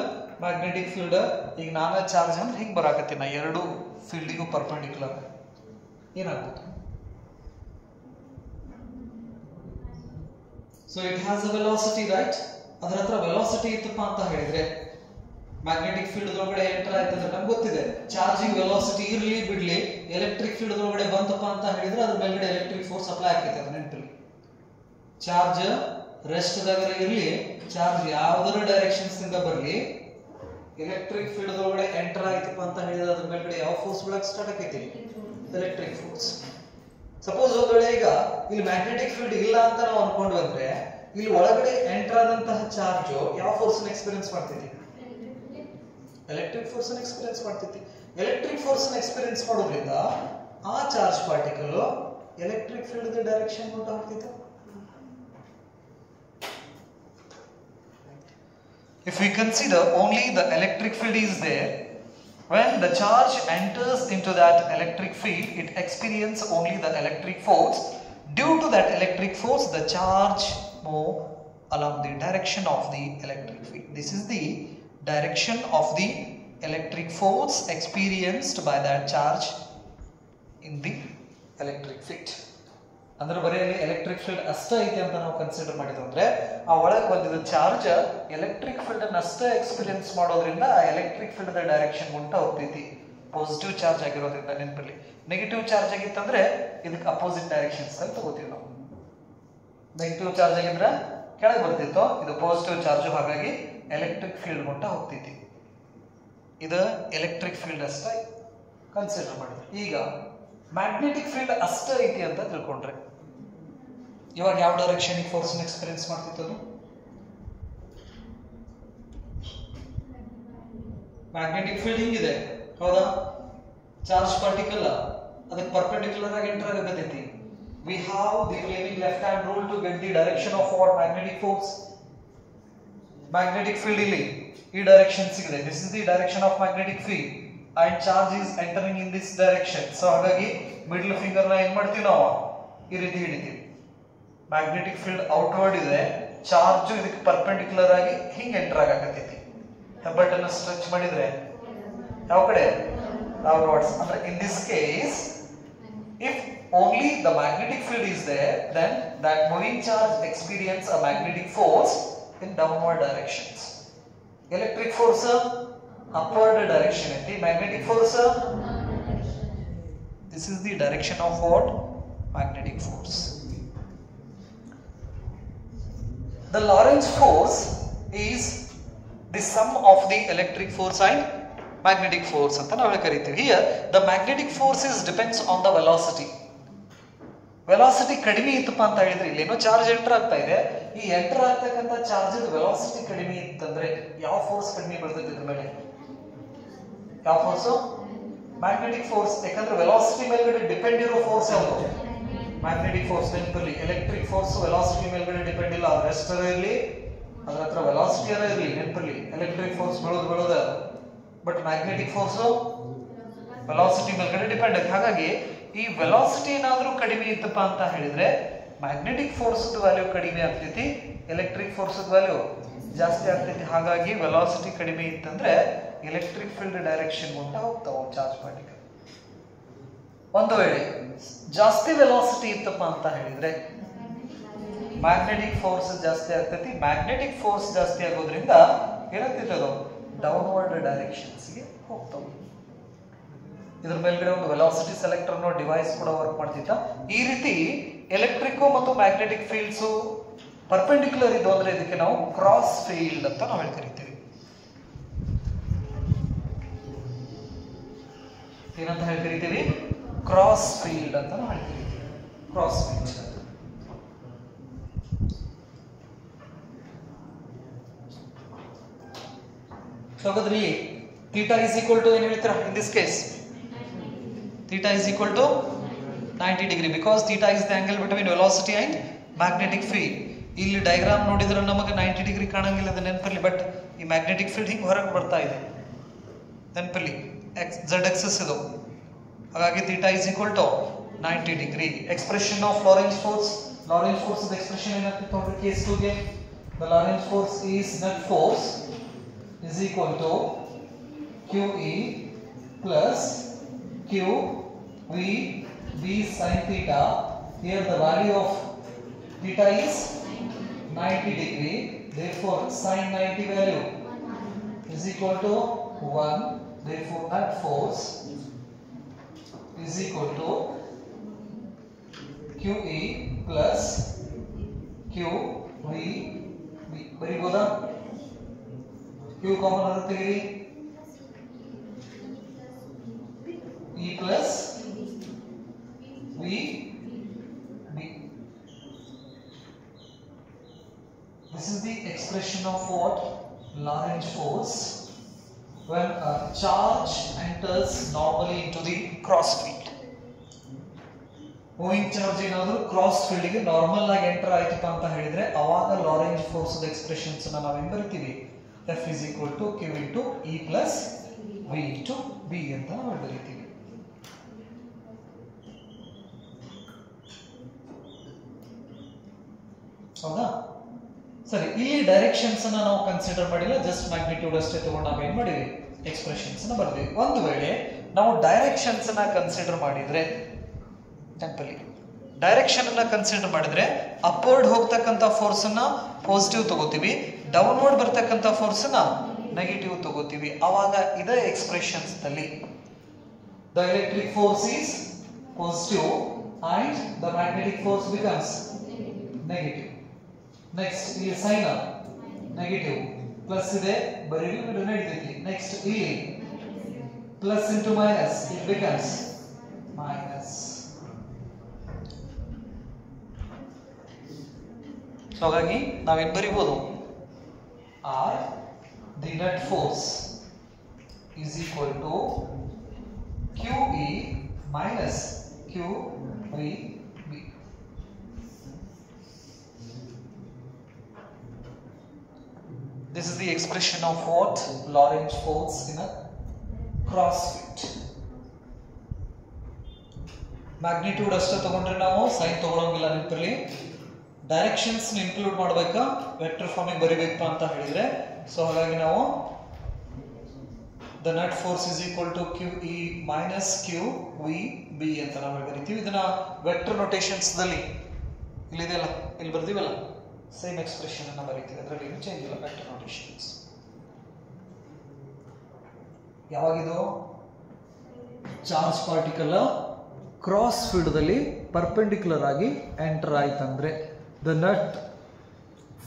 ಮ್ಯಾಗ್ನೆಟಿಕ್ ಫೀಲ್ಡ್, ಈಗ ನಾನಾ ಚಾರ್ಜ್ ಅಂದ್ರೆ ಹಿಂಗ್ ಬರಾಕತ್ತೀನಿ ನಾ ಎರಡು ಫೀಲ್ಡಿಗೂ ಪರ್ಪೆಂಡಿಕ್ಯುಲರ್. ಏನಾಗ್ಬೋದು? So it has a velocity, right? ಅದರ ಹತ್ರ ವೆಲಾಸಿಟಿ ಇತ್ತಪ್ಪ ಅಂತ ಹೇಳಿದ್ರೆ ಮ್ಯಾಗ್ನೆಟಿಕ್ ಫೀಲ್ಡ್ ಒಳಗಡೆ ಎಂಟರ್ ಆಯ್ತಂದ್ರೆ ನಮ್ಗೆ ಗೊತ್ತಿದೆ ಚಾರ್ಜಿಂಗ್ ವೆಲಾಸಿಟಿ ಇರ್ಲಿ ಬಿಡ್ಲಿ, ಎಲೆಕ್ಟ್ರಿಕ್ ಫೀಲ್ಡ್ ಒಳಗಡೆ ಬಂತಪ್ಪ ಅಂತ ಹೇಳಿದ್ರೆ ಅದ್ರ ಮೇಲ್ಗಡೆ ಎಲೆಕ್ಟ್ರಿಕ್ ಫೋರ್ಸ್ ಅಪ್ಲೈ ಆಗ್ತೈತೆ. ಅದು ನೆನಪಲ್ಲಿ. ಚಾರ್ಜ್ ರೆಸ್ಟ್ ದಾಗ ಇರ್ಲಿ, ಚಾರ್ಜ್ ಯಾವ್ದಾರ ಡೈರೆಕ್ಷನ್ಸ್ ಇಂದ ಬರ್ಲಿ, ಎಲೆಕ್ಟ್ರಿಕ್ ಫೀಲ್ಡ್ ಒಳಗಡೆ ಎಂಟರ್ ಆಯ್ತಪ್ಪ ಅಂತ ಹೇಳಿದ್ರೆ ಅದ್ರ ಮೇಲ್ಗಡೆ ಯಾವ ಫೋರ್ಸ್ ಬಿಡಕ್ ಸ್ಟಾರ್ಟ್ ಆಕೈತಿ? Electric force. ಸಪೋಸ್ ಒಂದ್ ವೇಳೆ ಈಗ ಇಲ್ಲಿ ಮ್ಯಾಗ್ನೆಟಿಕ್ ಫೀಲ್ಡ್ ಇಲ್ಲ ಅಂತ ನಾವು ಅನ್ಕೊಂಡು ಬಂದ್ರೆ ಇಲ್ಲಿ ಒಳಗಡೆ ಎಂಟರ್ ಆದಂತಹ ಚಾರ್ಜ್ ಯಾವ ಫೋರ್ಸ್ ಎಕ್ಸ್ಪೀರಿಯನ್ಸ್ ಮಾಡ್ತೈತಿ? ಎಲೆಕ್ಟ್ರಿಕ್ ಫೋರ್ಸ್ ಎಕ್ಸ್ಪೀರಿಯನ್ಸ್ ಮಾಡ್ತೈತಿ. ಎಲೆಕ್ಟ್ರಿಕ್ ಫೋರ್ಸ್ ಎಕ್ಸ್ಪೀರಿಯನ್ಸ್ ಮಾಡೋದ್ರಿಂದ ಆ charge particle electric field direction ಉಂಟು ಆಗ್ತೈತೆ. If we consider only the electric field is there, when the charge enters into that electric field, it experiences only the electric force. Due to that electric force, the charge move along the direction of the electric field. This is the direction of the electric force experienced by that charge in the electric field. ಅಂದ್ರೆ ಬರೀ electric field ಅಷ್ಟೇ ಐತೆ ಅಂತ ನಾವು consider ಮಾಡಿದ್ವಿ ಅಂದ್ರೆ ಆ ಒಳಗೆ ಬಂದಿದ್ದ ಚಾರ್ಜ್ ಎಲೆಕ್ಟ್ರಿಕ್ ಫೀಲ್ಡ್ ಅನ್ನ ಅಷ್ಟೇ ಎಕ್ಸ್ಪೀರಿಯನ್ಸ್ ಮಾಡೋದ್ರಿಂದ ಆ ಎಲೆಕ್ಟ್ರಿಕ್ ಫೀಲ್ಡ್ ಡೈರೆಕ್ಷನ್ ಉಂಟ ಹೋಗ್ತೈತಿ. ಪಾಸಿಟಿವ್ ಚಾರ್ಜ್ ಆಗಿರೋದ್ರಿಂದ ನೆನಪಲ್ಲಿ. ನೆಗೆಟಿವ್ ಚಾರ್ಜ್ ಆಗಿತ್ತಂದ್ರೆ ಇದಕ್ಕೆ ಅಪೋಸಿಟ್ ಡೈರೆಕ್ಷನ್ಸ್ ಅಂತ ತಗೋತೀವಿ ನಾವು. ನೆಗೆಟಿವ್ ಚಾರ್ಜ್ ಆಗಿದ್ರೆ ಕೆಳಗೆ ಬರ್ತಿತ್ತು, ಇದು ಪಾಸಿಟಿವ್ ಚಾರ್ಜ್, ಹಾಗಾಗಿ ಎಲೆಕ್ಟ್ರಿಕ್ ಫೀಲ್ಡ್ ಉಂಟ ಹೋಗ್ತೈತಿ. ಇದು ಎಲೆಕ್ಟ್ರಿಕ್ ಫೀಲ್ಡ್ ಅಷ್ಟೇ ಕನ್ಸಿಡರ್ ಮಾಡಿದ್ವಿ. ಈಗ ಮ್ಯಾಗ್ನೆಟಿಕ್ ಫೀಲ್ಡ್ ಅಷ್ಟೇ ಐತಿ ಅಂತ ತಿಳ್ಕೊಂಡ್ರೆ ಇವಾಗ ಯಾವ ಡೈರೆಕ್ಷನ್ ಫೋರ್ಸ್ ಎಕ್ಸ್ಪೀರಿಯನ್ಸ್ ಮಾಡ್ತಿತ್ತು? ಅದು ಮ್ಯಾಗ್ನೆಟಿಕ್ ಫೀಲ್ಡ್ ಹಿಂಗಿದೆ, ಹೌದಾ? ಚಾರ್ಜ್ ಪಾರ್ಟಿಕಲ್ ಅದಕ್ಕೆ ಪರ್ಪೆಂಡಿಕ್ಯುಲರ್ ಆಗಿ ಎಂಟರ್ ಆಗತೈತಿ. We have the relieving left hand rule to get the direction of what magnetic force. Magnetic field ಇಲ್ಲಿ ಈ ಡೈರೆಕ್ಷನ್ ಸಿಗಿದೆ. This is the direction of magnetic field and charge is entering in this direction. So ಹಾಗಾಗಿ middle finger ನ ಏನ್ ಮಾಡ್ತೀವಿ ನಾವು? ಈ ರೀತಿ ಹಿಡಿತೀವಿ. ಮ್ಯಾಗ್ನೆಟಿಕ್ ಫೀಲ್ಡ್ ಔಟ್ವರ್ಡ್ ಇದೆ, ಚಾರ್ಜ್ ಇದಕ್ಕೆ ಪರ್ಪೆಂಡಿಕ್ಯುಲರ್ ಆಗಿ ಹಿಂಗ್ ಎಂಟರ್ ಆಗಕತ್ತೈತಿ. ಹೆಬ್ಬಟ್ಟನ್ನು ಸ್ಟ್ರೆಚ್ ಮಾಡಿದ್ರೆ ಯಾವ ಕಡೆ? ಡೌನ್ವರ್ಡ್ಸ್. ಅಂದ್ರೆ in this case if only the magnetic field is there, then that moving charge experience a magnetic force in downward directions. Electric force upward direction and the magnetic force, this is the direction of what? Magnetic force. The Lorentz force is the sum of the electric force and magnetic force anta navu kariತೀವಿ. Here the magnetic force is depends on the velocity. Velocity ಕಡಿಮೆ ಇತ್ತಪ್ಪ ಅಂತ ಹೇಳಿದ್ರೆ ಇಲ್ಲೇನೋ charge enter ಆಗ್ತಾ ಇದೆ, ಈ enter ಆಗ್ತಕ್ಕಂಥ charge velocity ಕಡಿಮೆ ಇತ್ತಂದ್ರೆ ಯಾವ ಫೋರ್ಸ್ ಕಡಿಮೆ ಬರ್ತೈತೆ ಇದ್ರ ಮೇಲೆ? ಯಾವ ಫೋರ್ಸು? ಮ್ಯಾಗ್ನೆಟಿಕ್ ಫೋರ್ಸ್, ಯಾಕಂದ್ರೆ ವೆಲಾಸಿಟಿ ಮೇಲ್ಗಡೆ ಡಿಪೆಂಡ್ ಇರೋ ಫೋರ್ಸ್ ಯಾವುದು? Magnetic force. ನೆನಪಲ್ಲಿ ಎಲೆಕ್ಟ್ರಿಕ್ ಫೋರ್ಸ್ ವೆಲಾಸಿಟಿ ಮೇಲ್ಗಡೆ ಡಿಪೆಂಡ್ ಇಲ್ಲ, ಅದು ರೆಸ್ಟರ್ ಇರಲಿ ಅದರ ಹತ್ರ ವೆಲಾಸಿಟಿ ಅರ ಇರಲಿ. ನೆನಪಲ್ಲಿ ಎಲೆಕ್ಟ್ರಿಕ್ ಫೋರ್ಸ್ ಬೀಳೋದು ಬಟ್ ಮ್ಯಾಗ್ನೆಟಿಕ್ ಫೋರ್ಸ್ ವೆಲಾಸಿಟಿ ಮೇಲ್ಗಡೆ ಡಿಪೆಂಡ್ ಆಗಿ. ಹಾಗಾಗಿ ಈ ವೆಲಾಸಿಟಿ ಏನಾದ್ರೂ ಕಡಿಮೆ ಇತ್ತಪ್ಪ ಅಂತ ಹೇಳಿದ್ರೆ ಮ್ಯಾಗ್ನೆಟಿಕ್ ಫೋರ್ಸ್ ವ್ಯಾಲ್ಯೂ ಕಡಿಮೆ ಆಗ್ತೈತಿ, ಎಲೆಕ್ಟ್ರಿಕ್ ಫೋರ್ಸ್ ವ್ಯಾಲ್ಯೂ ಜಾಸ್ತಿ ಆಗ್ತೈತಿ. ಹಾಗಾಗಿ ವೆಲಾಸಿಟಿ ಕಡಿಮೆ ಇತ್ತಂದ್ರೆ ಎಲೆಕ್ಟ್ರಿಕ್ ಫೀಲ್ಡ್ ಡೈರೆಕ್ಷನ್ ಅಂತ ಹೋಗ್ತಾವ ಚಾರ್ಜ್ ಪಾರ್ಟಿಕಲ್. ಒಂದು ವೇಳೆ ಜಾಸ್ತಿ ವೆಲಾಸಿಟಿ ಇತ್ತಪ್ಪ ಅಂತ ಹೇಳಿದ್ರೆ ಮ್ಯಾಗ್ನೆಟಿಕ್ ಫೋರ್ಸ್ ಜಾಸ್ತಿ ಆಗ್ತೈತಿ. ಮ್ಯಾಗ್ನೆಟಿಕ್ ಫೋರ್ಸ್ ಜಾಸ್ತಿ ಆಗೋದ್ರಿಂದ ಏನಾಗ್ತೈತಿ, ಅದು ಡೌನ್ವರ್ಡ್ ಡೈರೆಕ್ಷನ್ಸ್ಗೆ ಹೋಗ್ತಾವ. ಇದ್ರ ಮೇಲ್ಗಡೆ ಒಂದು ವೆಲಾಸಿಟಿ ಸೆಲೆಕ್ಟರ್ ಅನ್ನೋ ಡಿವೈಸ್ ಕೂಡ ವರ್ಕ್ ಮಾಡ್ತಿತ್ತ. ಈ ರೀತಿ ಎಲೆಕ್ಟ್ರಿಕ್ ಮತ್ತು ಮ್ಯಾಗ್ನೆಟಿಕ್ ಫೀಲ್ಡ್ಸ್ ಪರ್ಪೆಂಡಿಕ್ಯುಲರ್ ಇದ್ದು ಅಂದ್ರೆ ಇದಕ್ಕೆ ನಾವು ಕ್ರಾಸ್ ಫೀಲ್ಡ್ ಅಂತ ನಾವು ಕರಿತೀವಿ. ಏನಂತ ಕರಿತೀವಿ? ಕ್ರಾಸ್ ಫೀಲ್ಡ್ ಅಂತ ನಾವು ಕರಿತೀವಿ. Cross field. ಸೊ ಹಾಗಾದ್ರೆ ಥೀಟಾ ಇಸ್ ಈಕ್ವಲ್ ಟು ಏನು ಹೇಳ್ತೀರಾ in this case? Theta is equal to 90 degree because theta is the angle between velocity and magnetic field. ಇಲ್ಲಿ ಡಯಾಗ್ರಾಮ್ ನೋಡಿದ್ರೆ ನಮಗೆ 90 ಡಿಗ್ರಿ ಕಾಣಂಗಿಲ್ಲ, ಅದು ನೆನಪಲ್ಲಿ. ಬಟ್ ಈ ಮ್ಯಾಗ್ನೆಟಿಕ್ ಫೀಲ್ಡ್ ಹಿಂಗೆ ಹೊರಗೆ ಬರ್ತಾ ಇದೆ ನೆನಪಲ್ಲಿ, z axis ಇದು. ಹಾಗಾಗಿ theta is equal to 90 degree. Expression of Lorentz force. Lorentz force the expression ಏನಾಗ್ತಿತ್ತು ನೋಡ್ರಿ ಕೇಸ್ 2 ಗೆ. The Lorentz force is net force is equal to QE plus QV B sin theta. Here the value of theta is 90 degree. Therefore sin 90 value is equal to 1. Therefore net force is equal to QE plus QV B. Very good. Q common ಆಗುತ್ತೆ. E plus V B. This is the expression of what? Lorentz force when a charge enters normally into the cross field. Moving charge ಏನಾದರೂ cross field ಗೆ normal ಆಗಿ enter ಆಯ್ತಪ್ಪ ಅಂತ ಹೇಳಿದ್ರೆ ಅವಾಗ ಲಾರೆಂಜ್ force expressions ಅನ್ನು ನಾವು ಏನು ಬರಿತೀವಿ? F is equal to Q into E plus V into B ಅಂತ ನಾವು ಬರಿತೀವಿ. ಹೌದಾ? ಸರಿ, ಇಲ್ಲಿ ಡೈರೆಕ್ಷನ್ಸ್ ಅನ್ನ ನಾವು ಕನ್ಸಿಡರ್ ಮಾಡಿಲ್ಲ, ಜಸ್ಟ್ ಮ್ಯಾಗ್ನಿಟ್ಯೂಡ್ ಅಷ್ಟೇ ತಗೊಂಡು ನಾವೇನ್ ಮಾಡಿವಿ? ಎಕ್ಸ್ಪ್ರೆಷನ್ಸ್ ಅನ್ನ ಬರ್ತೀವಿ. ಒಂದು ವೇಳೆ ನಾವು ಡೈರೆಕ್ಷನ್ಸ್ ಅನ್ನ ಕನ್ಸಿಡರ್ ಮಾಡಿದ್ರೆ, ಟೆಂಪಲಿ ಡೈರೆಕ್ಷನ್ ಅನ್ನ ಕನ್ಸಿಡರ್ ಮಾಡಿದ್ರೆ ಅಪ್ವರ್ಡ್ ಹೋಗ್ತಕ್ಕಂಥ ಫೋರ್ಸ್ ಅನ್ನ ಪಾಸಿಟಿವ್ ತಗೋತೀವಿ, ಡೌನ್ವರ್ಡ್ ಬರ್ತಕ್ಕಂಥ ಫೋರ್ಸ್ ಅನ್ನ ನೆಗೆಟಿವ್ ತಗೋತೀವಿ. ಅವಾಗ ಇದೇ ಎಕ್ಸ್ಪ್ರೆಷನ್ಸ್ ನಲ್ಲಿ the electric force is positive and the magnetic force becomes negative. Next ಇಲ್ಲಿ ಸೈನ್ ನೆಗೆಟಿವ್ ಪ್ಲಸ್ ಇದೆ, ಬರೀ ನಡೀತೈತಿ. ನೆಕ್ಸ್ಟ್ ಇಲ್ಲಿ plus into minus, it becomes minus. So ಹಾಗಾಗಿ ನಾವೇನ್ ಬರೀಬಹುದು? Or the net force is equal to QE minus QVB. This is the expression of what? Lorentz force in a cross field. Magnitude ಅಷ್ಟೇ ತಗೊಂಡ್ರೆ ನಾವು sign ತಗೊಳಂಗಿಲ್ಲ. ನೆನಪಲ್ಲಿ directions include ಮಾಡಬೇಕಾ, vector ಫಾರ್ಮಿಗೆ ಬರಿಬೇಕಪ್ಪ ಅಂತ ಹೇಳಿದ್ರೆ. ಸೊ ಹಾಗಾಗಿ ನಾವು the net force is equal to QE minus QVB ಅಂತ ನಾವು ಬರಿತೀವಿ. ಇದನ್ನ ವೆಕ್ಟರ್ ನೋಟೇಷನ್ಸ್ ದಲ್ಲಿ ಇಲ್ಲಿದೆಯಲ್ಲ, ಇಲ್ಲಿ ಬರ್ತೀವಲ್ಲ, ಸೇಮ್ ಎಕ್ಸ್ಪ್ರೆಷನ್ ಅನ್ನ ಬರೀತೀವಿ, ಅದರಲ್ಲಿ ಏನು ಚೇಂಜ್ ಇಲ್ಲ. ವೆಕ್ಟರ್ ನೋಟೇಷನ್ಸ್ ಯಾವಾಗಿದು? ಚಾರ್ಜ್ ಪಾರ್ಟಿಕಲ್ ಕ್ರಾಸ್ ಫೀಲ್ಡ್ ದಲ್ಲಿ ಪರ್ಪೆಂಡಿಕ್ಯುಲರ್ ಆಗಿ ಎಂಟರ್ ಆಯ್ತಂದ್ರೆ the net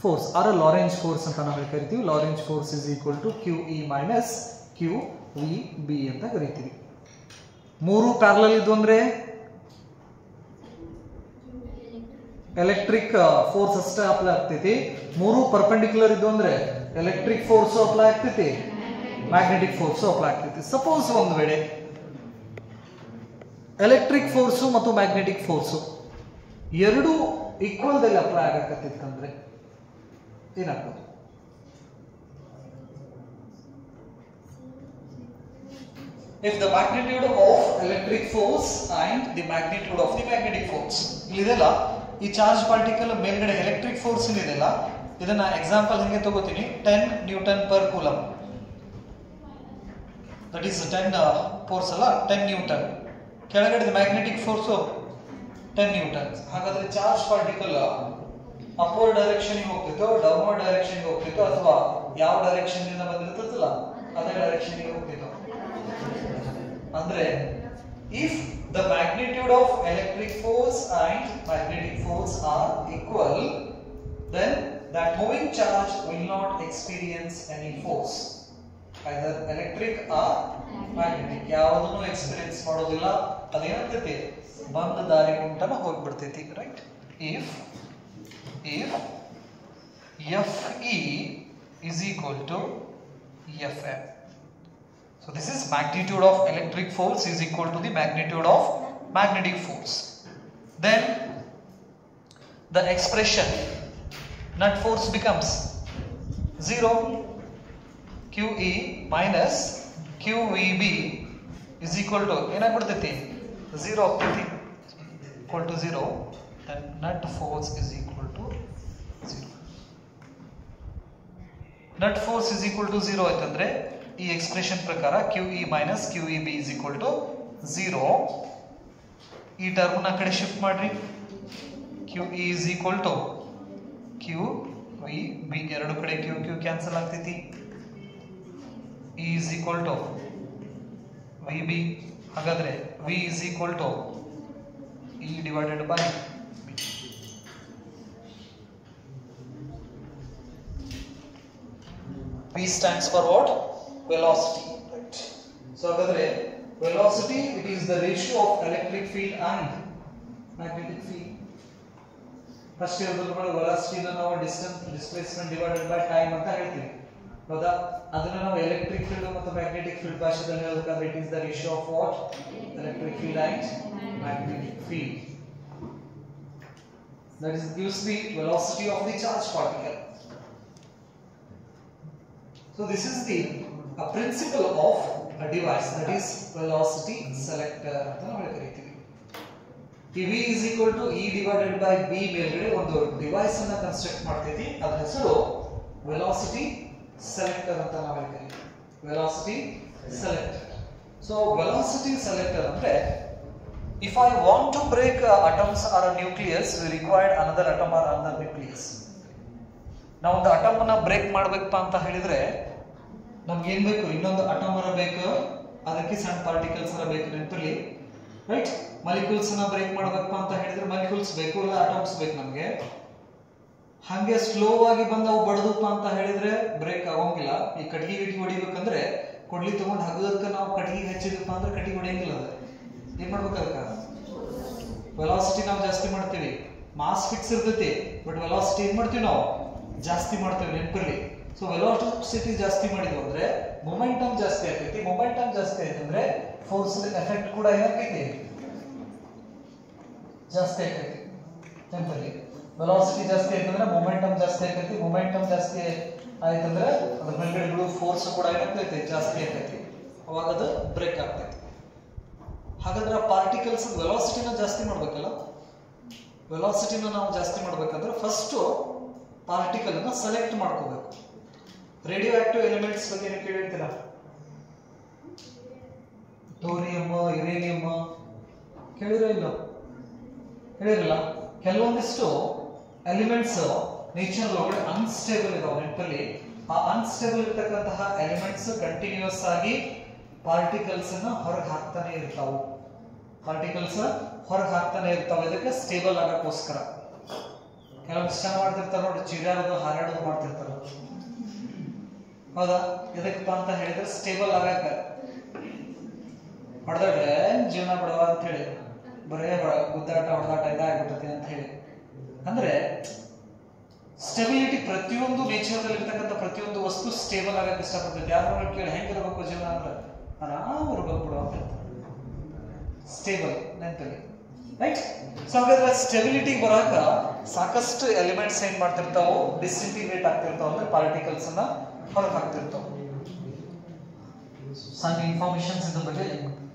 force or Lorentz force ಅಂತ ನಾವು ಕರಿತೀವಿ. Lorentz force is equal to QE minus QVB ಅಂತ ಕರಿತೀವಿ. ಮೂರು ಪ್ಯಾರಲಲ್ ಇದ್ದು ಅಂದ್ರೆ ಎಲೆಕ್ಟ್ರಿಕ್ ಫೋರ್ಸ್ ಅಷ್ಟೇ ಅಪ್ಲೈ ಆಗ್ತೈತಿ. ಮೂರು ಪರ್ಪೆಂಡಿಕ್ಯುಲರ್ ಇದ್ದು ಅಂದ್ರೆ ಎಲೆಕ್ಟ್ರಿಕ್ ಫೋರ್ಸ್ ಅಪ್ಲೈ ಆಗ್ತೈತಿ, ಮ್ಯಾಗ್ನೆಟಿಕ್ ಫೋರ್ಸ್ ಅಪ್ಲೈ ಆಗ್ತೈತಿ. ಸಪೋಸ್ ಒಂದು ವೇಳೆ ಎಲೆಕ್ಟ್ರಿಕ್ ಫೋರ್ಸು ಮತ್ತು ಮ್ಯಾಗ್ನೆಟಿಕ್ ಫೋರ್ಸು ಎರಡು ಈಕ್ವಲ್ದಲ್ಲಿ ಅಪ್ಲೈ ಆಗಕತ್ತಿತ್ತಂದ್ರೆ ಏನಾಗ್ತದೆ? If the magnitude of electric force and the magnitude of the magnetic force ಇಲ್ಲಿದೆಲ್ಲ ಈ ಚಾರ್ಜ್ ಪಾರ್ಟಿಕಲ್ ಮೇಲ್ಗಡೆ ಎಲೆಕ್ಟ್ರಿಕ್ ಫೋರ್ಸ್ ಇದೆಲ್ಲ ಇದನ್ನ ಎಕ್ಸಾಂಪಲ್ ಹೆಂಗೆ ತಗೋತೀನಿ 10 Newton per coulomb that is 10 force ಅಲ್ಲ 10 ನ್ಯೂಟನ್ ಕೆಳಗಡೆ ಮ್ಯಾಗ್ನೆಟಿಕ್ ಫೋರ್ಸ್ 10 ನ್ಯೂಟನ್ ಹಾಗಾದ್ರೆ ಚಾರ್ಜ್ ಪಾರ್ಟಿಕಲ್ ಅಪ್ವರ್ಡ್ ಡೈರೆಕ್ಷನ್ ಗೆ ಹೋಗ್ತಿತ್ತು ಡೌನ್ವರ್ಡ್ ಡೈರೆಕ್ಷನ್ ಗೆ ಹೋಗ್ತಿತ್ತು ಅಥವಾ ಯಾವ ಡೈರೆಕ್ಷನ್ ಇಂದ ಬಂದಿರ್ತದಲ್ಲ ಅದೇ ಡೈರೆಕ್ಷನ್ ಗೆ ಹೋಗ್ತಿತ್ತು ಅಂದ್ರೆ if the magnitude of electric force and magnetic force are equal then that moving charge will not experience any force either electric or magnetic ಯಾವುದನ್ನು ಎಕ್ಸ್ಪೀರಿಯನ್ಸ್ ಮಾಡೋದಿಲ್ಲ ಅದೇನಾಗ್ತೈತಿ ಬಂದ ದಾರಿ ಉಂಟನ ಹೋಗ್ಬಿಡ್ತೈತಿ right if Fe is equal to Fm. So this is magnitude of electric force is equal to the magnitude of magnetic force. Then the expression net force becomes 0. QE minus QVB is equal to ಏನಾಗ್ಬಿಡ್ತೈತಿ 0 ಆಗ್ತೈತಿ equal to 0. Then net force is equal to 0. Net force is equal to 0 ಆಯ್ತಂದ್ರೆ ಈ expression ಪ್ರಕಾರ QE minus QEB is equal to 0. ಈ term ನ ಕಡೆ shift ಮಾಡ್ರಿ QE is equal to QVB ಎರಡು ಕಡೆ QQ ಕ್ಯಾನ್ಸಲ್ ಆಗ್ತೈತಿ E is equal to VB ಹಾಗಾದ್ರೆ V is equal to E divided by B. V stands for what? Velocity, right? So hagadre velocity it is the ratio of electric field and magnetic field. First year velocity na ನಾವು displacement divided by time ಅಂತ ಹೇಳ್ತೀವಿ ಹೌದಾ ಅದನ್ನ ನಾವು electric field ಮತ್ತು magnetic field ಭಾಷೆಯಲ್ಲಿ ಹೇಳಬೇಕಾದ್ರೆ it is the ratio of what? Electric field and magnetic field. That is gives the velocity of the charge particle. So this is the a principle of a device that is velocity selector ಅಂತ ನಾವು ಕರೀತೀವಿ. ಈ V is equal to E divided by B ಮೇಲ್ಗಡೆ ಒಂದು device ಅನ್ನು construct ಮಾಡ್ತೀವಿ ಅದರ ಹೆಸರು velocity selector ಅಂತ ನಾವು ಕರೀತೀವಿ. Velocity selector. So velocity selector ಅಂದ್ರೆ if I want to break atoms or a nucleus we require another atom or another nucleus. ನಾವು ಒಂದು ಅಟಮ್ ಅನ್ನ ಬ್ರೇಕ್ ಮಾಡಬೇಕಪ್ಪ ಅಂತ ಹೇಳಿದ್ರೆ ನಮ್ಗೆ ಏನ್ ಬೇಕು ಇನ್ನೊಂದು ಅಟಮ್ ಅನ್ನ ಬೇಕು ಅದಕ್ಕೆ ಸಣ್ಣ ಪಾರ್ಟಿಕಲ್ಸ್ ಅನ್ನ ಬೇಕು ನೆನಪಿರಲಿ ರೈಟ್ ಮಾಲಿಕ್ಯೂಲ್ಸ್ ಅನ್ನ ಬ್ರೇಕ್ ಮಾಡಬೇಕಪ್ಪ ಅಂತ ಹೇಳಿದ್ರೆ ಮಾಲಿಕ್ಯೂಲ್ಸ್ ಬೇಕು ಇಲ್ಲ ಅಟಮ್ಸ್ ಬೇಕು ನಮಗೆ ಹಂಗೆ ಸ್ಲೋ ಆಗಿ ಬಂದವು ಬಡದಪ್ಪ ಅಂತ ಹೇಳಿದ್ರೆ ಬ್ರೇಕ್ ಆಗೋಂಗಿಲ್ಲ ಈ ಕಟ್ಟಿಗೆ ಹೊಡಿಬೇಕಂದ್ರೆ ಕೊಡ್ಲಿ ತಗೊಂಡು ಹಗ್ಗದಕ್ಕೆ ನಾವು ಕಟ್ಟಿಗೆ ಹಚ್ಚಿದಪ್ಪ ಅಂದ್ರೆ ಕಟ್ಟಿಗೆ ಹೊಡೆಯಂಗಿಲ್ಲ ಅದು ಏನ್ ಮಾಡ್ಬೇಕು ಅದಕ್ಕೆ ವೆಲಾಸಿಟಿ ನಾವು ಜಾಸ್ತಿ ಮಾಡ್ತೀವಿ ಮಾಸ್ ಫಿಕ್ಸ್ ಇರ್ತೈತಿ ಬಟ್ ವೆಲಾಸಿಟಿ ಏನ್ ಮಾಡ್ತೀವಿ ನಾವು ಜಾಸ್ತಿ ಮಾಡ್ತೇವೆ ನೆನಪಿರಲಿ ಸೊ ವೆಲಾಸಿಟಿ ಜಾಸ್ತಿ ಮಾಡಿದ್ವು ಅಂದ್ರೆ ಮೊಮೆಂಟಮ್ ಜಾಸ್ತಿ ಆಗ್ತೈತಿ ಮೊಮೆಂಟಮ್ ಜಾಸ್ತಿ ಆಯ್ತಂದ್ರೆ ಫೋರ್ಸ್ ಎಫೆಕ್ಟ್ ಕೂಡ ಏನಾಗ್ತೈತಿ ಜಾಸ್ತಿ ಆಗ್ತೈತಿ ನೆನಪಿರಲಿ ವೆಲಾಸಿಟಿ ಜಾಸ್ತಿ ಆಯ್ತಂದ್ರೆ ಮೊಮೆಂಟಮ್ ಜಾಸ್ತಿ ಆಗ್ತೈತಿ ಮೊಮೆಂಟಮ್ ಜಾಸ್ತಿ ಆಯ್ತಂದ್ರೆ ಅದ್ರ ಮೇಲ್ಗಡೆ ಬಿಡುವ ಫೋರ್ಸ್ ಕೂಡ ಏನಾಗ್ತೈತಿ ಜಾಸ್ತಿ ಆಗ್ತೈತಿ ಅವಾಗ ಅದು ಬ್ರೇಕ್ ಆಗ್ತೈತಿ ಹಾಗಾದ್ರೆ ಪಾರ್ಟಿಕಲ್ಸ್ ವೆಲಾಸಿಟಿನ ಜಾಸ್ತಿ ಮಾಡ್ಬೇಕಲ್ಲ ವೆಲಾಸಿಟಿನ ನಾವು ಜಾಸ್ತಿ ಮಾಡ್ಬೇಕಂದ್ರೆ ಫಸ್ಟ್ ಪಾರ್ಟಿಕಲ್ ಅನ್ನ ಸೆಲೆಕ್ಟ್ ಮಾಡ್ಕೋಬೇಕು ರೇಡಿಯೋ ಆಕ್ಟಿವ್ ಎಲಿಮೆಂಟ್ಸ್ ಬಗ್ಗೆ ನೀವು ಕೇಳಿರ್ತೀರಾ ಥೋರಿಯಂ ಯುರೇನಿಯಂ ಕೇಳಿರೋ ಇಲ್ಲ ಹೇಳಿರಲ್ಲ ಕೆಲವೊಂದಿಷ್ಟು ಎಲಿಮೆಂಟ್ಸ್ ನೇಚರ್ ಒಳಗಡೆ ಅನ್ಸ್ಟೇಬಲ್ ಇದಾವೆ ನೆನಪಲ್ಲಿ ಆ ಅನ್ಸ್ಟೇಬಲ್ ಇರತಕ್ಕಂತಹ ಎಲಿಮೆಂಟ್ಸ್ ಕಂಟಿನ್ಯೂಸ್ ಆಗಿ ಪಾರ್ಟಿಕಲ್ಸ್ ಅನ್ನ ಹೊರಗೆ ಹಾಕ್ತಾನೆ ಇರ್ತಾವು ಪಾರ್ಟಿಕಲ್ಸ್ ಹೊರಗೆ ಹಾಕ್ತಾನೆ ಇರ್ತಾವೆ ಇದಕ್ಕೆ ಸ್ಟೇಬಲ್ ಆಗಕ್ಕೋಸ್ಕರ ಕೆಲವೊಂದು ಇಷ್ಟ ಮಾಡ್ತಿರ್ತಾರೆ ನೋಡಿ ಚಿರಾಡೋದು ಹಾರಾಡೋದು ಮಾಡ್ತಿರ್ತಾರ ಹೌದಾ ಇದಕ್ಕಪ್ಪ ಅಂತ ಹೇಳಿದ್ರೆ ಸ್ಟೇಬಲ್ ಆಗಕ್ಕ ಹೊಡೆದಾಡ್ರೆ ಜೀವನ ಬಿಡವ ಅಂತ ಹೇಳಿ ಬರೇ ಗುದ್ದಾಟ ಹೊಡೆದಾಟ ಇದಾಗ್ಬಿಟ್ಟತಿ ಅಂತ ಹೇಳಿ ಅಂದ್ರೆ ಸ್ಟೆಬಿಲಿಟಿ ಪ್ರತಿಯೊಂದು ನೇಚರ್ ಇರ್ತಕ್ಕಂಥ ಪ್ರತಿಯೊಂದು ವಸ್ತು ಸ್ಟೇಬಲ್ ಆಗಕ್ಕೆ ಇಷ್ಟಪಡ್ತೈತಿ ಯಾರು ಕೇಳಿ ಹೆಂಗಿರ್ಬೇಕು ಜೀವನ ಅಂದ್ರೆ ಆರಾಮ್ ಇರ್ಬೇಕು ಬಿಡು ಅಂತ ಸ್ಟೇಬಲ್ ನೆನಪಲ್ಲಿ, ರೈಟ್? ಸೊ ಹಾಗಾದ್ರೆ ಸ್ಟೆಬಿಲಿಟಿ ಬರಾಕ ಸಾಕಷ್ಟು ಎಲಿಮೆಂಟ್ಸ್ ಏನ್ ಮಾಡ್ತಿರ್ತಾವು, ಡಿಸ್ಇಂಟಿಗ್ರೇಟ್ ಆಗ್ತಿರ್ತಾವ, ಅಂದ್ರೆ ಪಾರ್ಟಿಕಲ್ಸ್ ಅನ್ನ ಹೊರಗೆ ಹಾಕ್ತಿರ್ತಾವ. ಸಣ್ಣ ಇನ್ಫಾರ್ಮೇಶನ್ಸ್ ಇದ್ರ ಬಗ್ಗೆ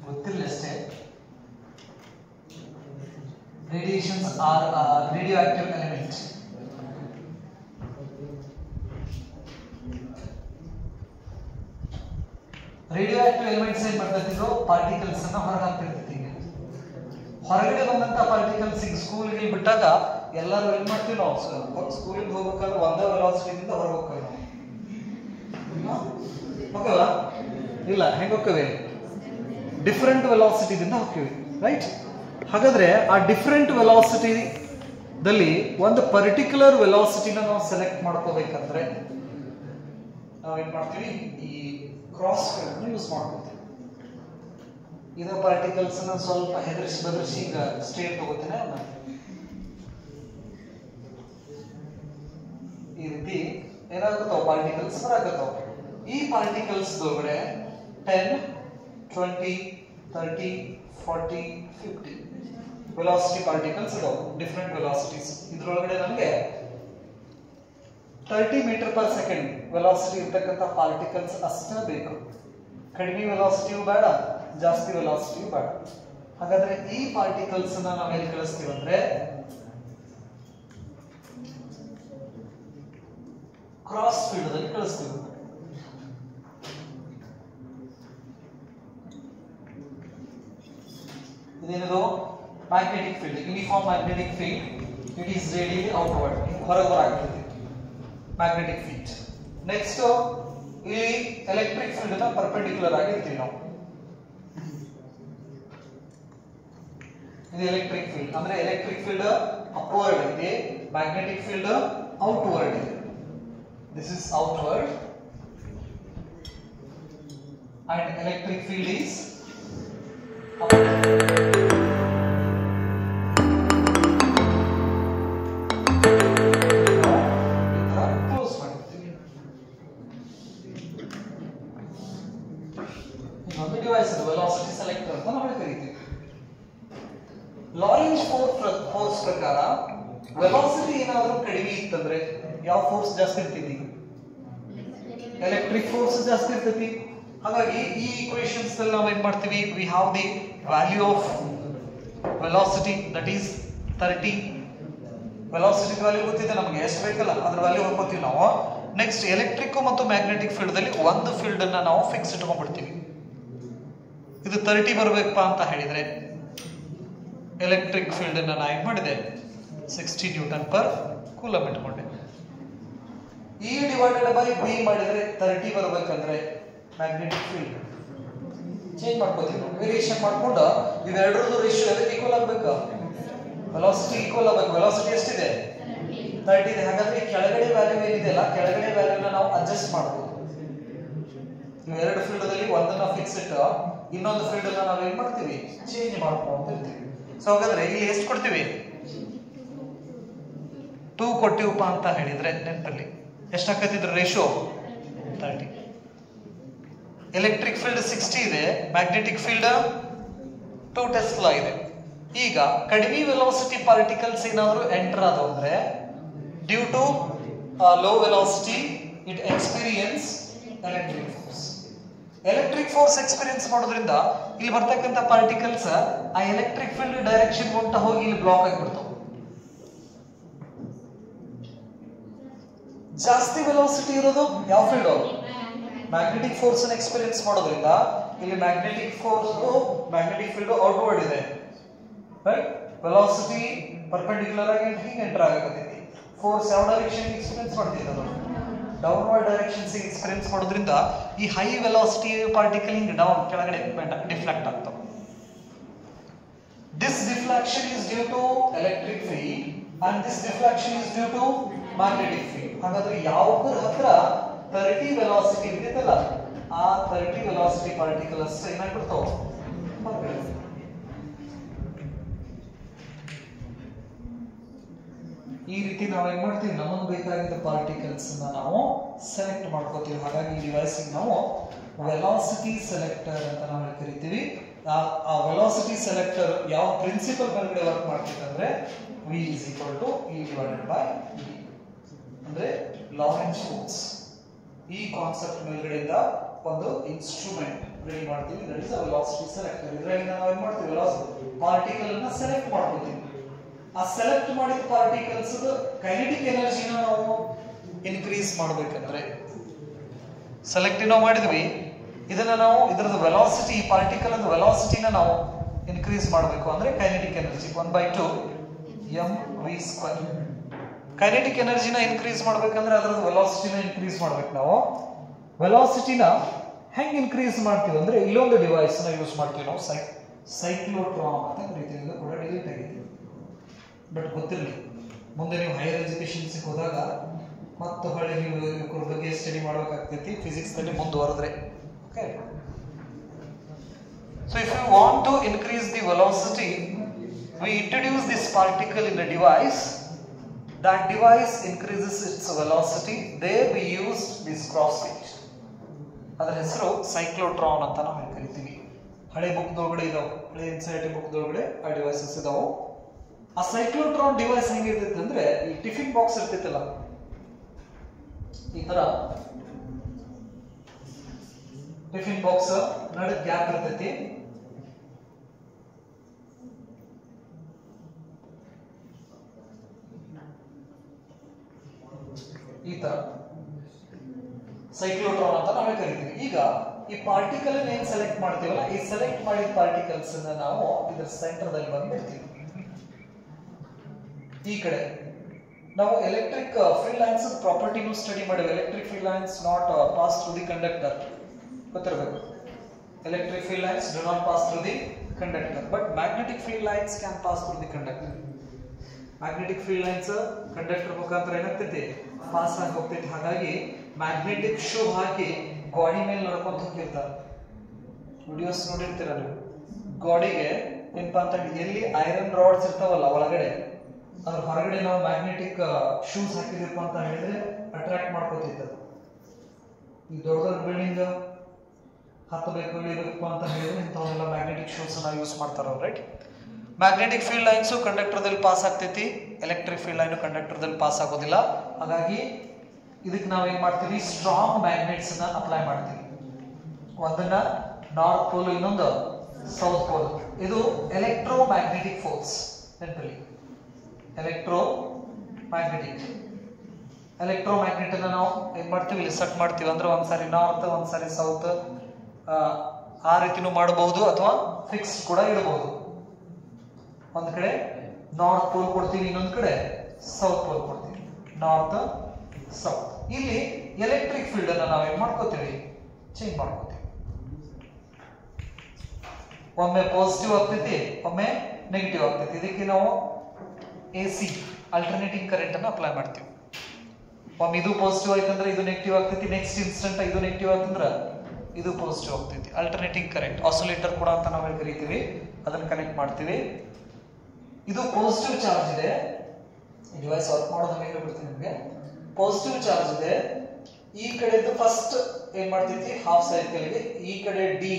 ಗೊತ್ತಿರಲಿ ಅಷ್ಟೇ. Radiations are radioactive element. Radioactive elements ಏನ್ ಮಾಡ್ತಿದ್ರು, ಪಾರ್ಟಿಕಲ್ಸ್ ಅನ್ನ ಹೊರಗೆ ಹಾಕ್ತಿರ್ತೀವಿ. ಹೊರಗಡೆ ಬಂದಂತ ಪಾರ್ಟಿಕಲ್ಸ್ ಈಗ ಸ್ಕೂಲ್ಗೆ ಬಿಟ್ಟಾಗ ಎಲ್ಲರೂ ಏನ್ ಮಾಡ್ತೀವಿ ನಾವು, ಸ್ಕೂಲಿಗೆ ಹೋಗ್ಬೇಕಾದ್ರೆ ಒಂದೇ ವೆಲಾಸಿಟಿಯಿಂದ ಹೊರಗೆ ಹೋಗ್ತೀವಿ ನಾವು, ಹೋಗಲ್ಲ? ಇಲ್ಲ, ಹೆಂಗೆ ಹೋಗ್ತೇವೆ? ಡಿಫರೆಂಟ್ ವೆಲಾಸಿಟಿದಿಂದ ಹೋಗ್ತೀವಿ, ರೈಟ್? ಹಾಗಾದ್ರೆ ಆ ಡಿಫರೆಂಟ್ ವೆಲಾಸಿಟಿದಲ್ಲಿ ಒಂದು ಪರ್ಟಿಕ್ಯುಲರ್ ವೆಲಾಸಿಟಿನ ನಾವು ಸೆಲೆಕ್ಟ್ ಮಾಡ್ಕೋಬೇಕಂದ್ರೆ ನಾವೇನ್ ಮಾಡ್ತೀವಿ, ಈ ಕ್ರಾಸ್ ಫೀಲ್ಡ್ ಯೂಸ್ ಮಾಡ್ಕೋತೀವಿ. ಇದು ಪಾರ್ಟಿಕಲ್ಸ್ ಸ್ವಲ್ಪ ಹೆದರಿಸಿ ಬದರಿಸಿ ಈಗ ಸ್ಟೇಟ್ ತಗೋತೀನಿ. ಈ ರೀತಿ ಏನಾಗುತ್ತಾವ, ಪಾರ್ಟಿಕಲ್ಸ್ ಬರಾಕತ್ತಾವ. ಈ ಪಾರ್ಟಿಕಲ್ಸ್ ಒಳಗಡೆ 10, 20, 30, 40, 50 ವೆಲಾಸಿಟಿ ಪಾರ್ಟಿಕಲ್ಸ್ ಇದಾವೆ, ಡಿಫರೆಂಟ್ ವೆಲಾಸಿಟೀಸ್. ಇದ್ರೊಳಗಡೆ ನಮಗೆ 30 ಮೀಟರ್ ಪರ್ ಸೆಕೆಂಡ್ ವೆಲಾಸಿಟಿ ಇರ್ತಕ್ಕಂಥ ಪಾರ್ಟಿಕಲ್ಸ್ ಅಷ್ಟೇ ಬೇಕು. ಕಡಿಮೆ ವೆಲಾಸಿಟಿಯೂ ಬೇಡ, ಜಾಸ್ತಿ ವೆಲಾಸಿಟಿಯೂ ಬೇಡ. ಹಾಗಾದ್ರೆ ಈ ಪಾರ್ಟಿಕಲ್ಸ್ ನಾವು ಎಲ್ಲಿ ಕಳಿಸ್ತೀವಿ ಅಂದ್ರೆ ಕ್ರಾಸ್ ಫೀಲ್ಡ್ ಅಲ್ಲಿ ಕಳಿಸ್ತೀವಿ. ಇದೇನಿದು, magnetic field, uniform magnetic field. It is radially outward, ಹೊರಗೆ ಬರಾಗ್ತದೆ ಮ್ಯಾಗ್ನೆಟಿಕ್ ಫೀಲ್ಡ್. ನೆಕ್ಸ್ಟ್ ಇಲ್ಲಿ ಎಲೆಕ್ಟ್ರಿಕ್ ಫೀಲ್ಡ್ ನ ಪರ್ಪೆಂಡಿಕ್ಯುಲರ್ ಆಗಿರ್ತೀವಿ ನಾವು. ಇದು ಎಲೆಕ್ಟ್ರಿಕ್ ಫೀಲ್ಡ್ ಅಂದ್ರೆ ಎಲೆಕ್ಟ್ರಿಕ್ ಫೀಲ್ಡ್ ಅಪ್ವರ್ಡ್ ಇದೆ, ಮ್ಯಾಗ್ನೆಟಿಕ್ ಫೀಲ್ಡ್ ಔಟ್ವರ್ಡ್ ಇದೆ. This is outward and electric field is upward. ಇನ್ನೊಂದು ಡಿವೈಸ್ ವೆಲಾಸಿಟಿ ಸೆಲೆಕ್ಟರ್ ಅಂತ ನಾವು ಕರೀತೀವಿ. ಲಾರೆಂಜ್ ಫೋರ್ಸ್ ಪ್ರಕಾರ ವೆಲಾಸಿಟಿ ಏನಾದರೂ ಕಡಿಮೆ ಇತ್ತಂದ್ರೆ ಯಾವ ಫೋರ್ಸ್ ಜಾಸ್ತಿ ಇರ್ತೀವಿ? ಎಲೆಕ್ಟ್ರಿಕ್ ಫೋರ್ಸ್ ಜಾಸ್ತಿ ಇರ್ತೈತಿ. ಹಾಗಾಗಿ ಈ ಈಕ್ವೇಷನ್ಸ್ ಅಲ್ಲಿ ನಾವು ಏನ್ ಮಾಡ್ತೀವಿ, V have the value of velocity that is 30. Velocity value ಗೊತ್ತಿದೆ ನಮಗೆ, ಎಷ್ಟು ಬೇಕಲ್ಲ ಅದ್ರ ವ್ಯಾಲ್ಯೂ ಹಾಕೋತೀವಿ ನಾವು. ನೆಕ್ಸ್ಟ್ ಎಲೆಕ್ಟ್ರಿಕ್ ಮತ್ತು ಮ್ಯಾಗ್ನೆಟಿಕ್ ಫೀಲ್ಡ್ ಅಲ್ಲಿ ಒಂದು ಫೀಲ್ಡ್ ಅನ್ನ ನಾವು ಫಿಕ್ಸ್ ಇಟ್ಕೊಂಡ್ಬಿಡ್ತೀವಿ. ಇದು 30 ಬರಬೇಕಪ್ಪ ಅಂತ ಹೇಳಿದ್ರೆ ಎಲೆಕ್ಟ್ರಿಕ್ ಫೀಲ್ಡ್ ಅನ್ನ ನಾನು ಏನ್ ಮಾಡಿದೆ, 60 ನ್ಯೂಟನ್ ಪರ್ ಕೂಲಮ್ ಇಟ್ಕೊಂಡೆ. E ಡಿವೈಡೆಡ್ ಬೈ B ಮಾಡಿದ್ರೆ 30 ಬರಬೇಕಂದ್ರೆ ಮ್ಯಾಗ್ನೆಟಿಕ್ ಫೀಲ್ಡ್ ಚೇಂಜ್ ಮಾಡ್ಕೋತೀವಿ ನಾವು, ವೇರಿಯೇಷನ್ ಮಾಡ್ಕೊಂಡು ಇವೆರಡರದ್ದು ರೇಷಿಯೋ ಅದಕ್ಕೆ ಈಕ್ವಲ್ ಆಗಬೇಕು, ವೆಲಾಸಿಟಿ ಈಕ್ವಲ್ ಆಗಬೇಕು. ವೆಲಾಸಿಟಿ ಎಷ್ಟಿದೆ? 30 ಇದೆ. ಹಾಗಾದ್ರೆ ಕೆಳಗಡೆ ವ್ಯಾಲ್ಯೂ ಏನಿದೆಯಲ್ಲ, ಕೆಳಗಡೆ ವ್ಯಾಲ್ಯೂನ ನಾವು ಅಡ್ಜಸ್ಟ್ ಮಾಡ್ಬೋದು. ಇವೆರಡು ಫೀಲ್ಡ್ ಅಲ್ಲಿ ಒಂದನ್ನ ಫಿಕ್ಸ್ ಇಟ್ಟು ಇನ್ನೊಂದು ಫೀಲ್ಡ್ ಅನ್ನ ನಾವು ಏನ್ ಮಾಡ್ತೀವಿ, ಚೇಂಜ್ ಮಾಡ್ಕೊಂತ ಇರ್ತೀವಿ. ಸೊ ಹಾಗಾದ್ರೆ ಇಲ್ಲಿ ಎಷ್ಟು ಕೊಡ್ತೀವಿ, 2 ಕೊಟ್ಟಿವಪ್ಪ ಅಂತ ಹೇಳಿದ್ರೆ ನೆನಪಲ್ಲಿ ಎಷ್ಟಾಕತ್ತಿದ್ರ ರೇಷಿಯೋ 30. ಎಲೆಕ್ಟ್ರಿಕ್ ಫೀಲ್ಡ್ 60 ಇದೆ, ಮ್ಯಾಗ್ನೆಟಿಕ್ ಫೀಲ್ಡ್ 2 ಟೆಸ್ಲಾ ಇದೆ. ಈಗ ಕಡಿಮೆ ವೆಲಾಸಿಟಿ ಪಾರ್ಟಿಕಲ್ಸ್ ಏನಾದರೂ ಎಂಟರ್ ಆದವು ಅಂದ್ರೆ due to low velocity it experience electric force. Electric force experience ಮಾಡೋದ್ರಿಂದ ಇಲ್ಲಿ ಬರ್ತಕ್ಕಂಥ ಪಾರ್ಟಿಕಲ್ಸ್ ಆ ಎಲೆಕ್ಟ್ರಿಕ್ ಫೀಲ್ಡ್ ಡೈರೆಕ್ಷನ್ ಹೊಂಟ ಹೋಗಿ ಇಲ್ಲಿ ಬ್ಲಾಕ್ ಆಗಿಬಿಡ್ತಾವೆ. ಜಾಸ್ತಿ ವೆಲಾಸಿಟಿ ಇರೋದು ಯಾವ ಫೀಲ್ಡ್? ಮ್ಯಾಗ್ನೆಟಿಕ್ ಫೋರ್ಸ್ ಅನ್ನು ಎಕ್ಸ್ಪೀರಿಯನ್ಸ್ ಮಾಡೋದ್ರಿಂದ ಇಲ್ಲಿ ಮ್ಯಾಗ್ನೆಟಿಕ್ ಫೀಲ್ಡ್ ಔಟ್ವರ್ಡ್ ಇದೆ, ರೈಟ್? ವೆಲಾಸಿಟಿ ಪರ್ಪೆಂಡಿಕ್ಯುಲರ್ ಆಗಿ ಹೀಗೆ ಎಂಟರ್ ಆಗಕತ್ತೈತಿ. ಫೋರ್ಸ್ ಯಾವ ಡೈರೆಕ್ಷನ್ ಎಕ್ಸ್ಪೀರಿಯನ್ಸ್ ಮಾಡ್ತಿದೆ, ಅದು ಡೌನ್ವರ್ಡ್ ಡೈರೆಕ್ಷನ್ಸ್ ಎಕ್ಸ್ಪೀರಿಯನ್ಸ್ ಮಾಡೋದ್ರಿಂದ ಈ ಹೈ ವೆಲಾಸಿಟಿ ಪಾರ್ಟಿಕಲ್ ಹಿಂಗೆ ಡೌನ್ ಕೆಳಗಡೆ ಡಿಫ್ಲೆಕ್ಟ್ ಆಗ್ತಾವೆ. This deflection is due to electric field and this deflection is due to magnetic field. ಹಾಗಾದ್ರೆ ಯಾವುದರ ಹತ್ರ 30 ವೆಲಾಸಿಟಿ ಇರ್ತೈತಲ್ಲ ಆ 30 ವೆಲಾಸಿಟಿ ಪಾರ್ಟಿಕಲ್ ಅಷ್ಟೇ ಏನಾಗ್ಬಿಡ್ತಾವ, ಈ ರೀತಿ ನಾವು ಏನ್ ಮಾಡ್ತೀವಿ, ನಮಗೆ ಬೇಕಾಗಿದ್ದ ಪಾರ್ಟಿಕಲ್ಸ್ ನಾವು ಸೆಲೆಕ್ಟ್ ಮಾಡ್ಕೋತೀವಿ. ಹಾಗಾಗಿ ಈ ಡಿವೈಸ್ ನಾವು ವೆಲಾಸಿಟಿ ಸೆಲೆಕ್ಟರ್ ಅಂತ ನಾವು ಕರಿತೀವಿ. ಆ ವೆಲಾಸಿಟಿ ಸೆಲೆಕ್ಟರ್ ಯಾವ ಪ್ರಿನ್ಸಿಪಲ್ ಮೇಲ್ಗಡೆ ವರ್ಕ್ ಮಾಡ್ತಿದೆ ಅಂದ್ರೆ V is equal to E divided by D ಅಂದ್ರೆ ಲಾರೆಂಟ್ಜ್ ಫೋರ್ಸ್. ಈ ಕಾನ್ಸೆಪ್ಟ್ ಮೇಲ್ಗಡೆಯಿಂದ ಒಂದು ಇನ್ಸ್ಟ್ರೂಮೆಂಟ್ ರೆಡಿ ಮಾಡ್ತೀವಿ, ದಟ್ ಇಸ್ ವೆಲಾಸಿಟಿ ಸೆಲೆಕ್ಟರ್. ಇದರಲ್ಲಿ ನಾವು ಏನು ಮಾಡ್ತೀವಿ, ವೆಲಾಸಿಟಿ ಪಾರ್ಟಿಕಲ್ ಅನ್ನ ಸೆಲೆಕ್ಟ್ ಮಾಡ್ಕೊತೀವಿ. ಆ ಸೆಲೆಕ್ಟ್ ಮಾಡಿದ ಪಾರ್ಟಿಕಲ್ಸ್ ಕೈನೆಟಿಕ್ ಎನರ್ಜಿನ ನಾವು ಇನ್ಕ್ರೀಸ್ ಮಾಡಬೇಕಂದ್ರೆ ಸೆಲೆಕ್ಟ್ ನಾವು ಮಾಡಿದ್ವಿ, ಇದನ್ನ ನಾವು ಇದರದ ವೆಲಾಸಿಟಿ, ಪಾರ್ಟಿಕಲ್ ಅದ ವೆಲಾಸಿಟಿನ ನಾವು ಇನ್ಕ್ರೀಸ್ ಮಾಡಬೇಕು ಅಂದ್ರೆ ಕೈನೆಟಿಕ್ ಎನರ್ಜಿ 1/2 mv². ಕೈನೆಟಿಕ್ ಎನರ್ಜಿನ ಇನ್ಕ್ರೀಸ್ ಮಾಡ್ಬೇಕಂದ್ರೆ ಅದರದ ವೆಲಾಸಿಟಿನ ಇನ್ಕ್ರೀಸ್ ಮಾಡ್ಬೇಕು. ನಾವು ವೆಲಾಸಿಟಿನ ಹೆಂಗ್ ಇನ್ಕ್ರೀಸ್ ಮಾಡ್ತೀವಿ ಅಂದ್ರೆ ಇಲ್ಲೊಂದು ಡಿವೈಸ್ ನ ಯೂಸ್ ಮಾಡ್ತೀವಿ ನಾವು, ಸೈಕ್ಲೋಟ್ರಾನ್ ಅಂತ ಕರಿತೀವಿ. ಇದು ಕೂಡ ಡಿಲೀಟ್ ಆಗಿದೆ, ಬಟ್ ಗೊತ್ತಿರಲಿ ಮುಂದೆ ನೀವು ಹೈಯರ್ ಎಜುಕೇಶನ್ಸ್ ಹೋದಾಗ ಮತ್ತು ಹೊಳ್ಳಿ ನೀವು ಇವ್ರ ಬಗ್ಗೆ ಸ್ಟಡಿ ಮಾಡಬೇಕಾಗ್ತೈತಿ ಫಿಸಿಕ್ಸ್ ನಲ್ಲಿ ಮುಂದುವರೆದ್ರೆ. Okay, so if you want to increase the velocity, we introduce this particle in a device. That device increases its velocity. There we use this cross switch. ಅದರ ಹೆಸರು ಸೈಕ್ಲೋಟ್ರಾನ್ ಅಂತ ನಾವು ಕರಿತೀವಿ. ಹಳೆ ಬುಕ್ದೊಳಗಡೆ ಇದಾವೆ, ಹಳೆ ಎನ್ಸಿಇಆರ್ಟಿ ಬುಕ್ದೊಳಗಡೆ ಆ ಡಿವೈಸಸ್ ಇದಾವೆ. ಆ ಸೈಕ್ಲೋಟ್ರಾನ್ ಡಿವೈಸ್ ಹೆಂಗಿರ್ತೈತೆ ಅಂದ್ರೆ ಈ ಟಿಫಿನ್ ಬಾಕ್ಸ್ ಇರ್ತೈತಲ್ಲ, ಈ ತರ ಟಿಫಿನ್ ಬಾಕ್ಸ್ ನಡುವೆ ಗ್ಯಾಪ್ ಇರ್ತೈತಿ. ಈ ತರ ಸೈಕ್ಲೋಟ್ರಾನ್ ಅಂತ ನಾವೇ ಕರಿತೀವಿ. ಈಗ ಈ ಪಾರ್ಟಿಕಲ್ ಏನ್ ಸೆಲೆಕ್ಟ್ ಮಾಡ್ತೀವಲ್ಲ, ಈ ಸೆಲೆಕ್ಟ್ ಮಾಡಿದ ಪಾರ್ಟಿಕಲ್ಸ್ ನಾವು ಇದರ ಸೆಂಟರ್ ದಲ್ಲಿ ಬಂದ್ಬಿಡ್ತೀವಿ. ಈ ಕಡೆ ನಾವು ಎಲೆಕ್ಟ್ರಿಕ್ ಫೀಲ್ಡ್ ಲೈನ್ಸ್ ಪ್ರಾಪರ್ಟಿನೂ ಸ್ಟಡಿ ಮಾಡಿದ್ವಿ. Electric field lines not pass through the conductor, ಗೊತ್ತಿರಬೇಕು. Electric field lines do not pass through the conductor, but magnetic field lines can pass through the conductor. Magnetic field lines conductor ಮುಖಾಂತರ ಏನಾಗ್ತೈತಿ, pass ಆಗಿ ಹೋಗ್ತೈತಿ. ಹಾಗಾಗಿ magnetic shoe ಹಾಕಿ ಗಾಡಿ ಮೇಲೆ ನಡ್ಕೊಂತ ಹೋಗಿರ್ತಾರೆ, videos ನೋಡಿರ್ತೀರ ನೀವು. ಗಾಡಿಗೆ ಏನಪ್ಪಾ ಅಂತ ಎಲ್ಲಿ ಐರನ್ ರಾಡ್ಸ್ ಇರ್ತಾವಲ್ಲ ಒಳಗಡೆ, ಅದ್ರ ಹೊರಗಡೆ ನಾವು ಮ್ಯಾಗ್ನೆಟಿಕ್ ಶೂಸ್ ಹಾಕಿದೀರಪ್ಪ ಅಂತ ಹೇಳಿದ್ರೆ ಅಟ್ರಾಕ್ಟ್ ಮಾಡ್ಕೋತಿತ್ತು. ಈ ದೊಡ್ಡ ದೊಡ್ಡ ಬಿಲ್ಡಿಂಗ್ ಹತ್ತಬೇಕು ಇಳಿಬೇಕು ಅಂತ ಹೇಳಿದ್ರೆ ಇಂಥವೆಲ್ಲ ಮ್ಯಾಗ್ನೆಟಿಕ್ ಶೂಸ್ ನಾವು ಯೂಸ್ ಮಾಡ್ತಾರ, ರೈಟ್. ಮ್ಯಾಗ್ನೆಟಿಕ್ ಫೀಲ್ಡ್ ಲೈನ್ಸ್ ಕಂಡಕ್ಟರ್ದಲ್ಲಿ ಪಾಸ್ ಆಗ್ತೈತಿ, ಎಲೆಕ್ಟ್ರಿಕ್ ಫೀಲ್ಡ್ ಲೈನ್ ಕಂಡಕ್ಟರ್ದಲ್ಲಿ ಪಾಸ್ ಆಗೋದಿಲ್ಲ. ಹಾಗಾಗಿ ಇದಕ್ಕೆ ನಾವು ಏನ್ ಮಾಡ್ತೀವಿ, ಸ್ಟ್ರಾಂಗ್ ಮ್ಯಾಗ್ನೆಟ್ಸ್ ನ ಅಪ್ಲೈ ಮಾಡ್ತೀವಿ. ಒಂದನ್ನ ನಾರ್ತ್ ಪೋಲ್, ಇನ್ನೊಂದು ಸೌತ್ ಪೋಲ್. ಇದು ಎಲೆಕ್ಟ್ರೋ ಮ್ಯಾಗ್ನೆಟಿಕ್ ಫೋರ್ಸ್. ನೆನಪಲ್ಲಿ ಎಲೆಕ್ಟ್ರೋ ಮ್ಯಾಗ್ನೆಟಿಕ್ ಅನ್ನ ನಾವು ಏನ್ ಮಾಡ್ತೀವಿ, ಇಲ್ಲಿ ಸೆಟ್ ಮಾಡ್ತೀವಿ. ಅಂದ್ರೆ ಒಂದ್ಸಾರಿ ನಾರ್ತ್ ಒಂದ್ಸಾರಿ ಸೌತ್ ಆ ರೀತಿನೂ ಮಾಡಬಹುದು, ಅಥವಾ ಫಿಕ್ಸ್ ಕೂಡ ಇಡಬಹುದು. ಒಂದ್ ಕಡೆ ನಾರ್ತ್ ಪೋಲ್ ಕೊಡ್ತೀವಿ, ಇನ್ನೊಂದ್ ಕಡೆ ಸೌತ್ ಪೋಲ್ ಕೊಡ್ತೀವಿ, ನಾರ್ತ್ ಸೌತ್. ಇಲ್ಲಿ ಎಲೆಕ್ಟ್ರಿಕ್ ಫೀಲ್ಡ್ ಅನ್ನ ನಾವೇನ್ ಮಾಡ್ಕೋತೀವಿ, ಚೇಂಜ್ ಮಾಡ್ಕೋತೀವಿ. ಒಮ್ಮೆ ಪಾಸಿಟಿವ್ ಆಗ್ತೈತಿ, ಒಮ್ಮೆ ನೆಗೆಟಿವ್ ಆಗ್ತೈತಿ. ಇದಕ್ಕೆ ನಾವು AC ಅಲ್ಟರ್ನೇಟಿಂಗ್ ಕರೆಂಟ್ ಅನ್ನ ಅಪ್ಲೈ ಮಾಡ್ತೀವಿ. ಒಮ್ಮೆ ಇದು ಪಾಸಿಟಿವ್ ಆಯ್ತಂದ್ರೆ ಇದು ನೆಗೆಟಿವ್ ಆಗ್ತೈತಿ, ನೆಕ್ಸ್ಟ್ ಇನ್ಸ್ಟೆಂಟ್ ಇದು ನೆಗೆಟಿವ್ ಆಯ್ತಂದ್ರೆ ಇದು ಪಾಸಿಟಿವ್ ಆಗ್ತೈತಿ. ಅಲ್ಟರ್ನೇಟಿಂಗ್ ಕರೆಂಟ್, ಆಸಿಲೇಟರ್ ಕೂಡ ಅಂತ ನಾವು ಕರಿತೀವಿ. ಅದನ್ನ ಕನೆಕ್ಟ್ ಮಾಡ್ತೀವಿ. ಇದು ಪಾಸಿಟಿವ್ ಚಾರ್ಜ್ ಇದೆ, ಈ ಡಿವೈಸ್ ವರ್ಕ್ ಮಾಡೋದು ಹೇಗೆ ಬಿಡ್ತೀನಿ ನಿಮಗೆ. ಪಾಸಿಟಿವ್ ಚಾರ್ಜ್ ಇದೆ, ಈ ಕಡೆದು ಫಸ್ಟ್ ಏನ್ ಮಾಡ್ತೈತಿ, ಹಾಫ್ ಸೈಕಲ್ಗೆ ಈ ಕಡೆ ಡಿ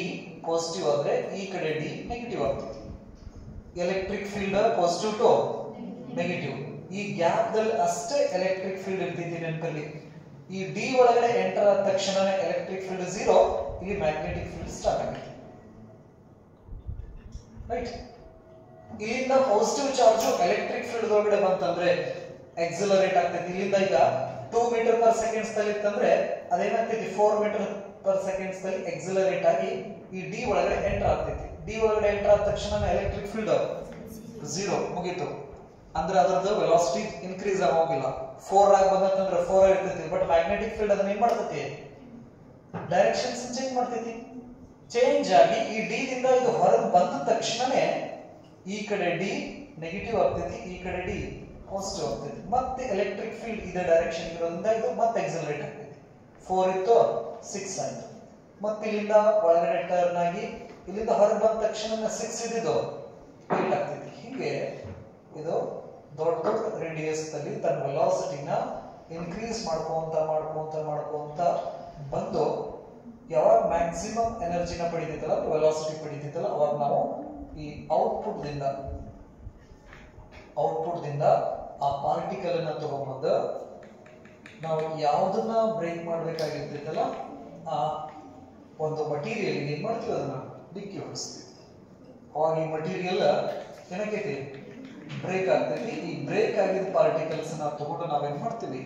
ಪಾಸಿಟಿವ್ ಆದ್ರೆ ಈ ಕಡೆ ಡಿ ನೆಗೆಟಿವ್ ಆಗ್ತೈತಿ. Electric field positive to negative, ಈ ಗ್ಯಾಪ್ ದಲ್ಲಿ ಅಷ್ಟೇ ಎಲೆಕ್ಟ್ರಿಕ್ ಫೀಲ್ಡ್ ಇರ್ತೈತಿ ನೆನಪಲ್ಲಿ. ಈ ಡಿ ಒಳಗಡೆ ಎಂಟರ್ ಆದ ತಕ್ಷಣ ಎಲೆಕ್ಟ್ರಿಕ್ ಫೀಲ್ಡ್ 0, ಇಲ್ಲಿ ಮ್ಯಾಗ್ನೆಟಿಕ್ ಫೀಲ್ಡ್ ಸ್ಟಾರ್ಟ್ ಆಗುತ್ತೆ, ರೈಟ್. ಇಲ್ಲಿಂದ ಪಾಸಿಟಿವ್ ಚಾರ್ಜ್ ಎಲೆಕ್ಟ್ರಿಕ್ ಫೀಲ್ಡ್ ಒಳಗಡೆ ಬಂತಂದ್ರೆ ಎಕ್ಸಲರೇಟ್ ಆಗ್ತೈತಿ. ಇಲ್ಲಿಂದ ಈಗ 2 ಮೀಟರ್ ಪರ್ ಸೆಕೆಂಡ್ಸ್ ದಲ್ಲಿ ಇತ್ತಂದ್ರೆ ಅದೇನಾಗ್ತೈತಿ 4 ಮೀಟರ್ ಪರ್ ಸೆಕೆಂಡ್ಸ್ ದಲ್ಲಿ ಎಕ್ಸಲರೇಟ್ ಆಗಿ ಈ ಡಿ ಒಳಗಡೆ ಎಂಟರ್ ಆಗ್ತೈತಿ. ಡಿ ಒಳಗಡೆ ಎಂಟರ್ ಆದ ತಕ್ಷಣ ಎಲೆಕ್ಟ್ರಿಕ್ ಫೀಲ್ಡ್ 0 ಮುಗೀತು. ಅಂದ್ರೆ ಅದರದ್ದು ವೆಲಾಸಿಟಿ ಇನ್ಕ್ರೀಸ್ ಆಗೋಗಿಲ್ಲ. 4 ಆಗಿ ಬಂದಂತಂದ್ರೆ 4 ಇರ್ತೈತಿ, ಬಟ್ ಮ್ಯಾಗ್ನೆಟಿಕ್ ಫೀಲ್ಡ್ ಅದನ್ನ ಏನ್ ಮಾಡ್ತೈತಿ, ಡೈರೆಕ್ಷನ್ಸ್ ಚೇಂಜ್ ಮಾಡ್ತೈತಿ. ಚೇಂಜ್ ಆಗಿ ಈ ಡಿ ದಿಂದ ಇದು ಹೊರಗೆ ಬಂದ ತಕ್ಷಣನೇ ಈ ಕಡೆ ಡಿ ನೆಗೆಟಿವ್ ಆಗ್ತೈತಿ, ಈ ಕಡೆ ಡಿ ಪಾಸಿಟಿವ್ ಆಗ್ತೈತಿ. ಮತ್ತೆ ಎಲೆಕ್ಟ್ರಿಕ್ ಫೀಲ್ಡ್ ಇದೇ ಡೈರೆಕ್ಷನ್ ಇರೋದ್ರಿಂದ ಇದು ಮತ್ತೆ ಎಕ್ಸಲರೇಟ್ ಆಗ್ತೈತಿ. 4 ಇತ್ತು 6 ಆಯ್ತು. ಮತ್ತೆ ಇಲ್ಲಿಂದ ಒಳಗಡೆ ಟರ್ನ್ ಆಗಿ ಇಲ್ಲಿಂದ ಹೊರಗೆ ಬಂದ ತಕ್ಷಣ 6 ಇದ್ದಿದ್ದು 8 ಆಗ್ತೈತಿ. ಹೀಗೆ ಇದು ದೊಡ್ಡ ದೊಡ್ಡ ರೇಡಿಯಸ್ ನಲ್ಲಿ ತನ್ನ ವೆಲಾಸಿಟಿನ ಇನ್ಕ್ರೀಸ್ ಮಾಡ್ಕೊಂತ ಬಂದು ಯಾವಾಗ ಮ್ಯಾಕ್ಸಿಮಮ್ ಎನರ್ಜಿನ ಪಡಿತೈತಲ್ಲ ವೆಲಾಸಿಟಿ ಪಡಿತೈತಲ್ಲ ಅವಾಗ ನಾವು ಈ ಔಟ್ಪುಟ್ ದಿಂದ ಆ ಪಾರ್ಟಿಕಲ್ ಅನ್ನ ತಗೊಂಡ್ಬಂದು ನಾವು ಯಾವುದನ್ನ ಬ್ರೇಕ್ ಮಾಡ್ಬೇಕಾಗಿರ್ತೈತಲ್ಲ ಆ ಒಂದು ಮಟೀರಿಯಲ್ ಏನ್ ಮಾಡ್ತೀವಿ ಅದನ್ನ ಡಿಕ್ಕಿ ಹೊಡಿಸ್ತೀವಿ. ಅವಾಗ ಈ ಮಟೀರಿಯಲ್ ಏನಕ್ಕೈತಿ ಬ್ರೇಕ್ ಆಗ್ತೈತಿ. ಈ ಬ್ರೇಕ್ ಆಗಿದ ಪಾರ್ಟಿಕಲ್ಸ್ ನ ತಗೊಂಡು ನಾವೇನ್ ಮಾಡ್ತೀವಿ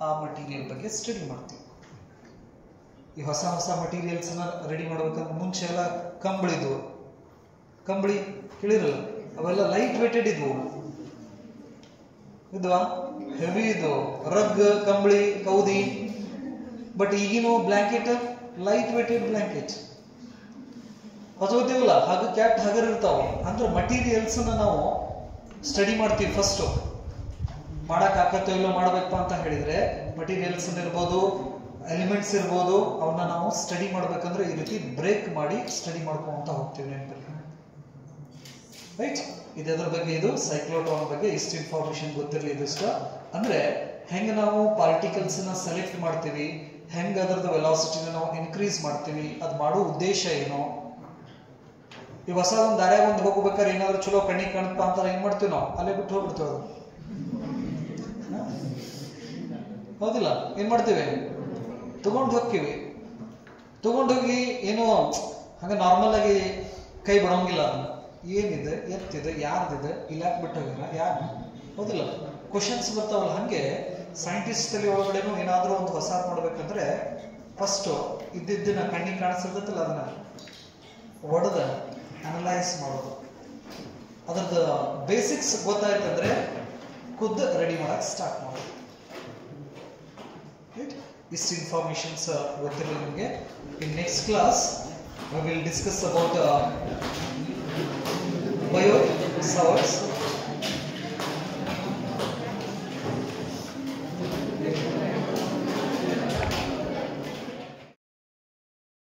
ಆ ಮಟೀರಿಯಲ್ ಬಗ್ಗೆ ಸ್ಟಡಿ ಮಾಡ್ತೀವಿ. ಈ ಹೊಸ ಮಟೀರಿಯಲ್ಸ್ ನ ರೆಡಿ ಮಾಡ್ಬೇಕಂದ್ರೆ ಮುಂಚೆ ಎಲ್ಲ ಕಂಬಳಿ ಕೇಳಿರಲ್ಲ, ಅವೆಲ್ಲ ಲೈಟ್ ವೇಟೆಡ್ ಇದ್ವು ಹೆವಿ ಇದು ರಗ್ ಕಂಬಳಿ ಕೌದಿ. ಬಟ್ ಈಗಿನ ಬ್ಲಾಂಕೆಟ್ ಲೈಟ್ ವೇಟೆಡ್ ಬ್ಲಾಂಕೆಟ್ ಹೊಸೋತೀವಲ್ಲ ಹಾಗೆ ಕ್ಯಾಟ್ ಹಗರ್ ಇರ್ತಾವ. ಅಂದ್ರೆ ಮಟೀರಿಯಲ್ಸ್ ನಾವು ಸ್ಟಡಿ ಮಾಡ್ತೀವಿ. ಫಸ್ಟ್ ಮಾಡಕ್ ಆಕತ್ತೋ ಇಲ್ಲೋ ಮಾಡ್ಬೇಕಪ್ಪ ಅಂತ ಹೇಳಿದ್ರೆ ಮಟೀರಿಯಲ್ಸ್ ಇರ್ಬೋದು, ಎಲಿಮೆಂಟ್ಸ್ ಇರ್ಬೋದು, ಅವನ್ನ ನಾವು ಸ್ಟಡಿ ಮಾಡ್ಬೇಕಂದ್ರೆ ಈ ರೀತಿ ಬ್ರೇಕ್ ಮಾಡಿ ಸ್ಟಡಿ ಮಾಡ್ಕೊಂತ ಹೋಗ್ತೀವಿ. ನೆನಪಲ್ಲಿ ರೈಟ್. ಇದರ ಬಗ್ಗೆ ಇದು ಸೈಕ್ಲೋಟ್ರಾನ್ ಬಗ್ಗೆ ಇಷ್ಟು ಇನ್ಫಾರ್ಮೇಶನ್ ಗೊತ್ತಿರಲಿ. ಇದಿಷ್ಟ ಅಂದ್ರೆ ಹೆಂಗ ನಾವು ಪಾರ್ಟಿಕಲ್ಸ್ ನ ಸೆಲೆಕ್ಟ್ ಮಾಡ್ತೀವಿ, ಹೆಂಗ ಅದರದ ವೆಲಾಸಿಟಿನ ನಾವು ಇನ್ಕ್ರೀಸ್ ಮಾಡ್ತೀವಿ, ಅದ್ ಮಾಡೋ ಉದ್ದೇಶ ಏನು. ಈ ಹೊಸ ಒಂದು ದಾರ್ಯಾಗ ಒಂದು ಹೋಗ್ಬೇಕಾದ್ರೆ ಏನಾದ್ರು ಚಲೋ ಕಣ್ಣಿಗೆ ಕಾಣಪ್ಪ ಅಂತ ಏನ್ ಮಾಡ್ತೀವಿ ನಾವು ಅಲ್ಲೇ ಬಿಟ್ಟು ಹೋಗ್ಬಿಡ್ತೇವೆ. ಹೌದಿಲ್ಲ? ಏನ್ ಮಾಡ್ತೀವಿ ತಗೊಂಡೋಗಿ ಏನೋ ಹಂಗ ನಾರ್ಮಲ್ ಆಗಿ ಕೈ ಬಿಡೋಂಗಿಲ್ಲ. ಅದನ್ನ ಏನಿದೆ ಎತ್ತಿದೆ ಯಾರ್ದಿದೆ ಇಲ್ಲ ಬಿಟ್ಟು ಹೋಗಿಲ್ಲ ಯಾರು. ಹೌದಿಲ್ಲ? ಕ್ವಶನ್ಸ್ ಬರ್ತಾವಲ್ಲ. ಹಂಗೆ ಸೈಂಟಿಸ್ಟ್ ತಲೆ ಒಳಗಡೆನೂ ಏನಾದ್ರೂ ಒಂದು ಹೊಸ ಮಾಡ್ಬೇಕಂದ್ರೆ ಫಸ್ಟ್ ಇದ್ದಿದ್ದನ್ನ ಕಣ್ಣಿಗೆ ಕಾಣಿಸಿರ್ತೈತಲ್ಲ ಅದನ್ನ ಒಡೆದ ಅನಲೈಸ್ ಮಾಡೋದು. ಅದ್ರದ್ದು ಬೇಸಿಕ್ಸ್ ಗೊತ್ತಾಯ್ತಂದ್ರೆ ಖುದ್ದು ರೆಡಿ ಮಾಡಕ್ ಸ್ಟಾರ್ಟ್ ಮಾಡೋದು. ಇಷ್ಟು ಇನ್ಫಾರ್ಮೇಶನ್ಸ್ ಗೊತ್ತಿರಲಿ ನಿಮಗೆ. ಇನ್ next class we will discuss about bio Savarts.